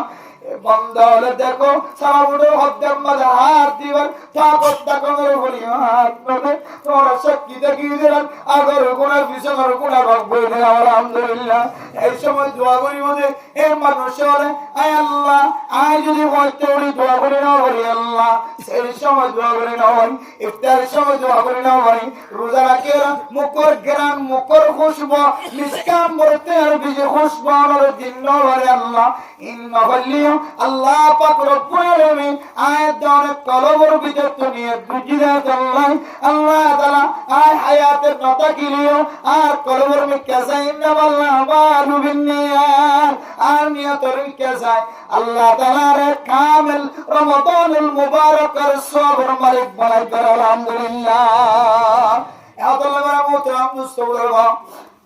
Speaker 1: বন্ধ হলে দেখো সারা উঠে হদ্দার মাঝে হাত দিবার তাকত তাকনের বলি হাত নদে তোমার শক্তি দেখিয়ে দিলাম আগর গুণা পিছনের গুণা ভাগ বই দেয় আলহামদুলিল্লাহ এই সময় দোয়া করি মধ্যে এই মানুষ বলে আয় আল্লাহ আয় যদি হইতে উড়ি দোয়া করে না বলি আল্লাহ সেই সময় দোয়া করে না হয় ইফতারের সময় দোয়া করে না হয় রোজা রাখে মুখর গ্রান মুখর খুশবু মিসকাম বলতে আর বিজে খুশবু আমার দিন বলে আল্লাহ ইন্না বললিও আল্লাহ পাক রব্বুল আলামিন আয়াত দাওয়ার কলবর ভিতর তো নিয়ে বুঝিদাত আল্লাহ আল্লাহ তাআলা আয় হায়াতের কথা কিলিও আর কলবর মে কেসাই না আল্লাহ বালু বিনিয়ার আর নিয়তর কেসাই আল্লাহ তাআলার কামিল রমাদানুল মুবারকের সবর মালিক বানাই কর আলহামদুলিল্লাহ এত লাগা মোহতারাম মুস্তফা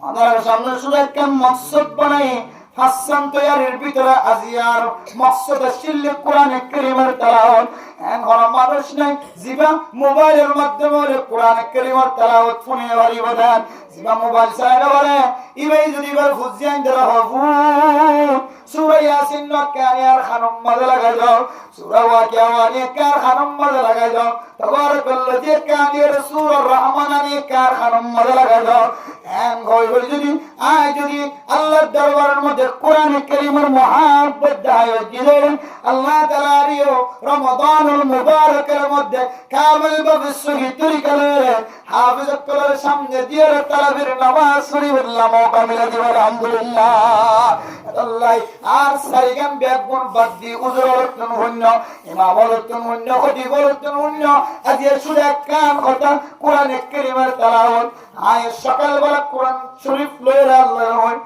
Speaker 1: আমাদের সামনে শুধু একটা মকসদ বানাই হাসান তৈয়ারের ভিতরে আজিয়ার মকসদ ছিল কোরআন কারীমের তেলাওয়াত এখন মানুষ নাই জিবা মোবাইলের মাধ্যমে কোরআন কারীমের তেলাওয়াত শুনে বাড়ি বাদান জিবা মোবাইল চালানো বলে ইবাই যদি বার খুঁজিয়ান দেরা হবু সূরা ইয়াসিন কানিয়ার খানম মাঝে লাগাই দাও সূরা ওয়াকিয়া ওয়ানি কার খানম মাঝে লাগাই দাও তাবারাকাল্লাযী কানিয়ার সূরা রহমানানি কার খানম মাঝে লাগাই দাও এন গয়ল যদি আয় যদি আল্লাহর দরবারের মধ্যে কোরআন কারীমের মুহাব্বত দায়ো দিলেন আল্লাহ তাআলা রিও রমাদানুল মুবারকের মধ্যে কামিল ভাবে সহি তরিকালে হাফিজত করার সামনে দিয়ে তারাবির নামাজ পড়ি বললাম কামিলা দিব আলহামদুলিল্লাহ আল্লাহ আর সারিগাম বেগুন বাদি উজরতন হন্য ইমাম বলতন হন্য খতি বলতন হন্য আজ সুরে কান কথা কোরআন কারীমের তেলাওয়াত আয় সকাল বেলা কোরআন শরীফ লইরা আল্লাহ হয়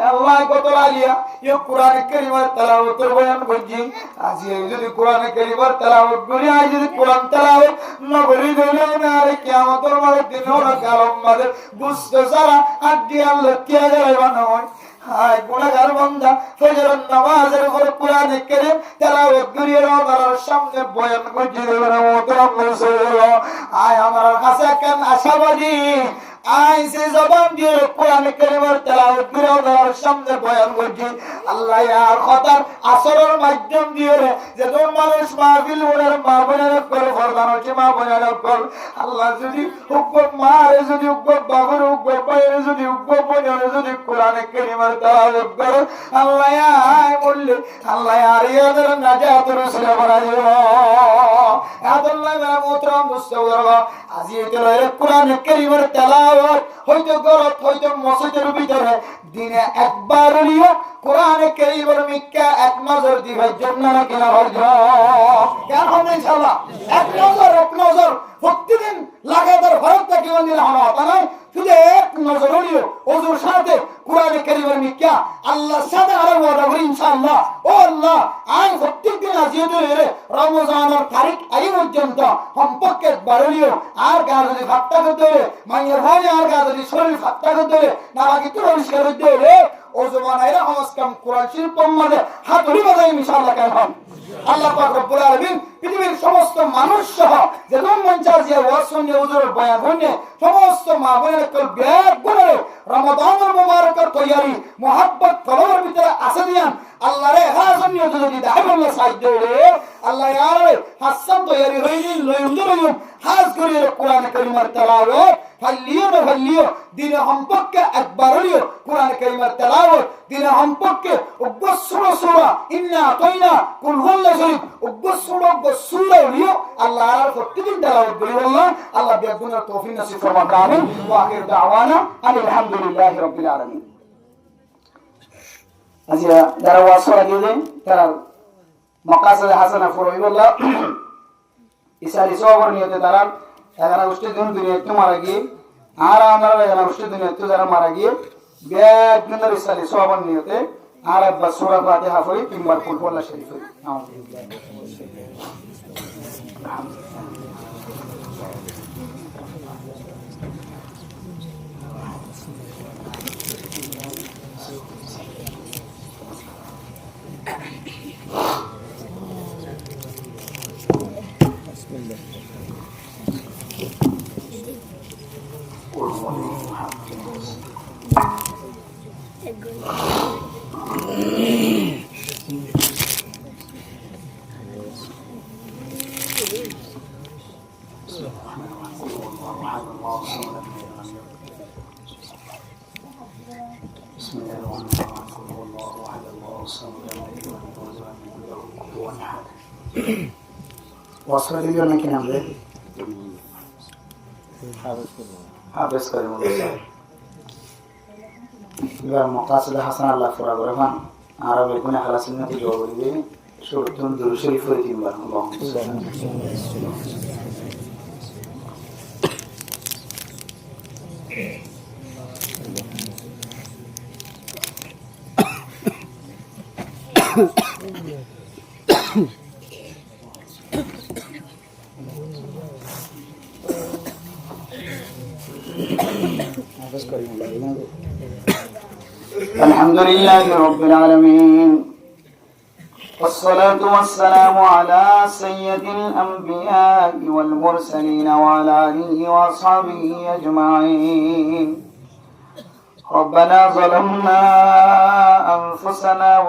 Speaker 1: আল্লাহ কত লাগিয়া এই কোরআন কারীমের তেলাওয়াতের বয়ান করছি আজ যদি কোরআন কারীমের তেলাওয়াত করি আজ যদি কোরআন তেলাওয়াত না করি দিলে না আর কিয়ামতের মাঠে দিন না কালম মাঝে বুঝতে সারা আড্ডি আল্লাহ কে যাইবা না হয় হায় গুনাহগার বান্দা ফজরের নামাজের পর কোরআন কারীম তেলাওয়াত করিয়ে আল্লাহর সামনে বয়ান করছি রে মোহতারাম মুসলিম আয় আমার কাছে কেন আশাবাদী আই সে জবান দিয়ে কোরআন কারীমের তেলাওয়াত করে আল্লাহর সামনে বয়ান করছি আল্লাহ আর কথার আসরের মাধ্যম দিয়ে যে তোর মানুষ মাহফিল ওনার মা বোনের করে ফরমান হচ্ছে মা বোনের কর আল্লাহ যদি হুকুম মারে যদি হুকুম বাবুর হুকুম বাইরে যদি হুকুম বোনের যদি কোরআন কারীমের তেলাওয়াত করে আল্লাহ আয় বললে আল্লাহ আর ইয়াদের নাজাত রাসূল বানাইও আল্লাহ মেরা মোহতারাম মুস্তাফা আজি এটা কোরআন কারীমের তেলাওয়াত হয়তো গলত হয়তো মসজিদের ভিতরে দিনে একবার হলিও কোরআন কারীমের মিক্কা এক নজর দিবার জন্য না কেনা হইল কেন হবে ইনশাআল্লাহ এক নজর প্রতিদিন লাগাতার ভারত থেকে নিলে হওয়া তা নয় শুধু এক নজর হলিও ওজুর সাথে কোরআন কারীমের মিক্কা আল্লাহর সাথে আর ওয়াদা করি ইনশাআল্লাহ ও আল্লাহ আই প্রত্যেকদিন আজিদের রমজানের তারিখ আই পর্যন্ত সম্পর্কে বাড়লিও আর গা যদি ফাত্তা করতে মাইয়ের ভাই আর গা যদি শরীর ফাত্তা করতে না বাকি তো পরিষ্কার করতে ও জমানাইরা হমস্কাম কোরআন শরীফ পড়লে হাত ধরে বাজাই ইনশাআল্লাহ কেন আল্লাহ পাক রব্বুল আলামিন পৃথিবীর সমস্ত মানুষ সহ যে মন চায় যে ওয়াসনে হুজুরের বয়ান শুনে সমস্ত মা বোনের ব্যাগ করে রমাদানের মুবারকের তৈয়ারি মুহাব্বত কলবের ভিতরে আসে দিয়ান আল্লাহরে হাজন নিয়ে যদি দাইবুল্লাহ সাহায্য রে আল্লাহ ইয়ারে হাসান তৈয়ারি হইনি লইম হাজ করে কোরআন কারীমের তেলাওয়াত ফালিও দিনে সম্পর্কে একবার হলিও কোরআন কারীমের তেলাওয়াত দিনে সম্পর্কে সূরা ইন্না আতাইনা কুল হুয়াল্লাহু শরীফ সূরা হলিও আল্লাহর প্রতিদিন তেলাওয়াত করি আল্লাহ বেগুনের তৌফিক নসিব ফরমান আমিন ওয়া আখির দাওয়ানা আলহামদুলিল্লাহি রাব্বিল আলামিন আজ যারা ওয়াজ করা দিয়ে তারা মকাসদ হাসানা ফরইবুল্লাহ ইসারি সবর নিয়তে তারা এখানে উষ্টি দিন দুনিয়াতে মারা গিয়ে আর আমরা এখানে উষ্টি দুনিয়াতে যারা মারা গিয়ে ব্যাগ দিনের ইসারি সবর নিয়তে আর আব্বা সূরা ফাতিহা পড়ি তিনবার ফুল পড়লা শরীফ وصل اليوم كنا نعمل حافظ كريم الله يا مقاصد حسن الله فرج رحمن عرب يكون خلاص النتيجة جوابي شو تنظر شريف فريتين بار اللهم الحمد لله رب العالمين والصلاة والسلام على سيد الأنبياء والمرسلين وعلى آله وأصحابه أجمعين ربنا ظلمنا أنفسنا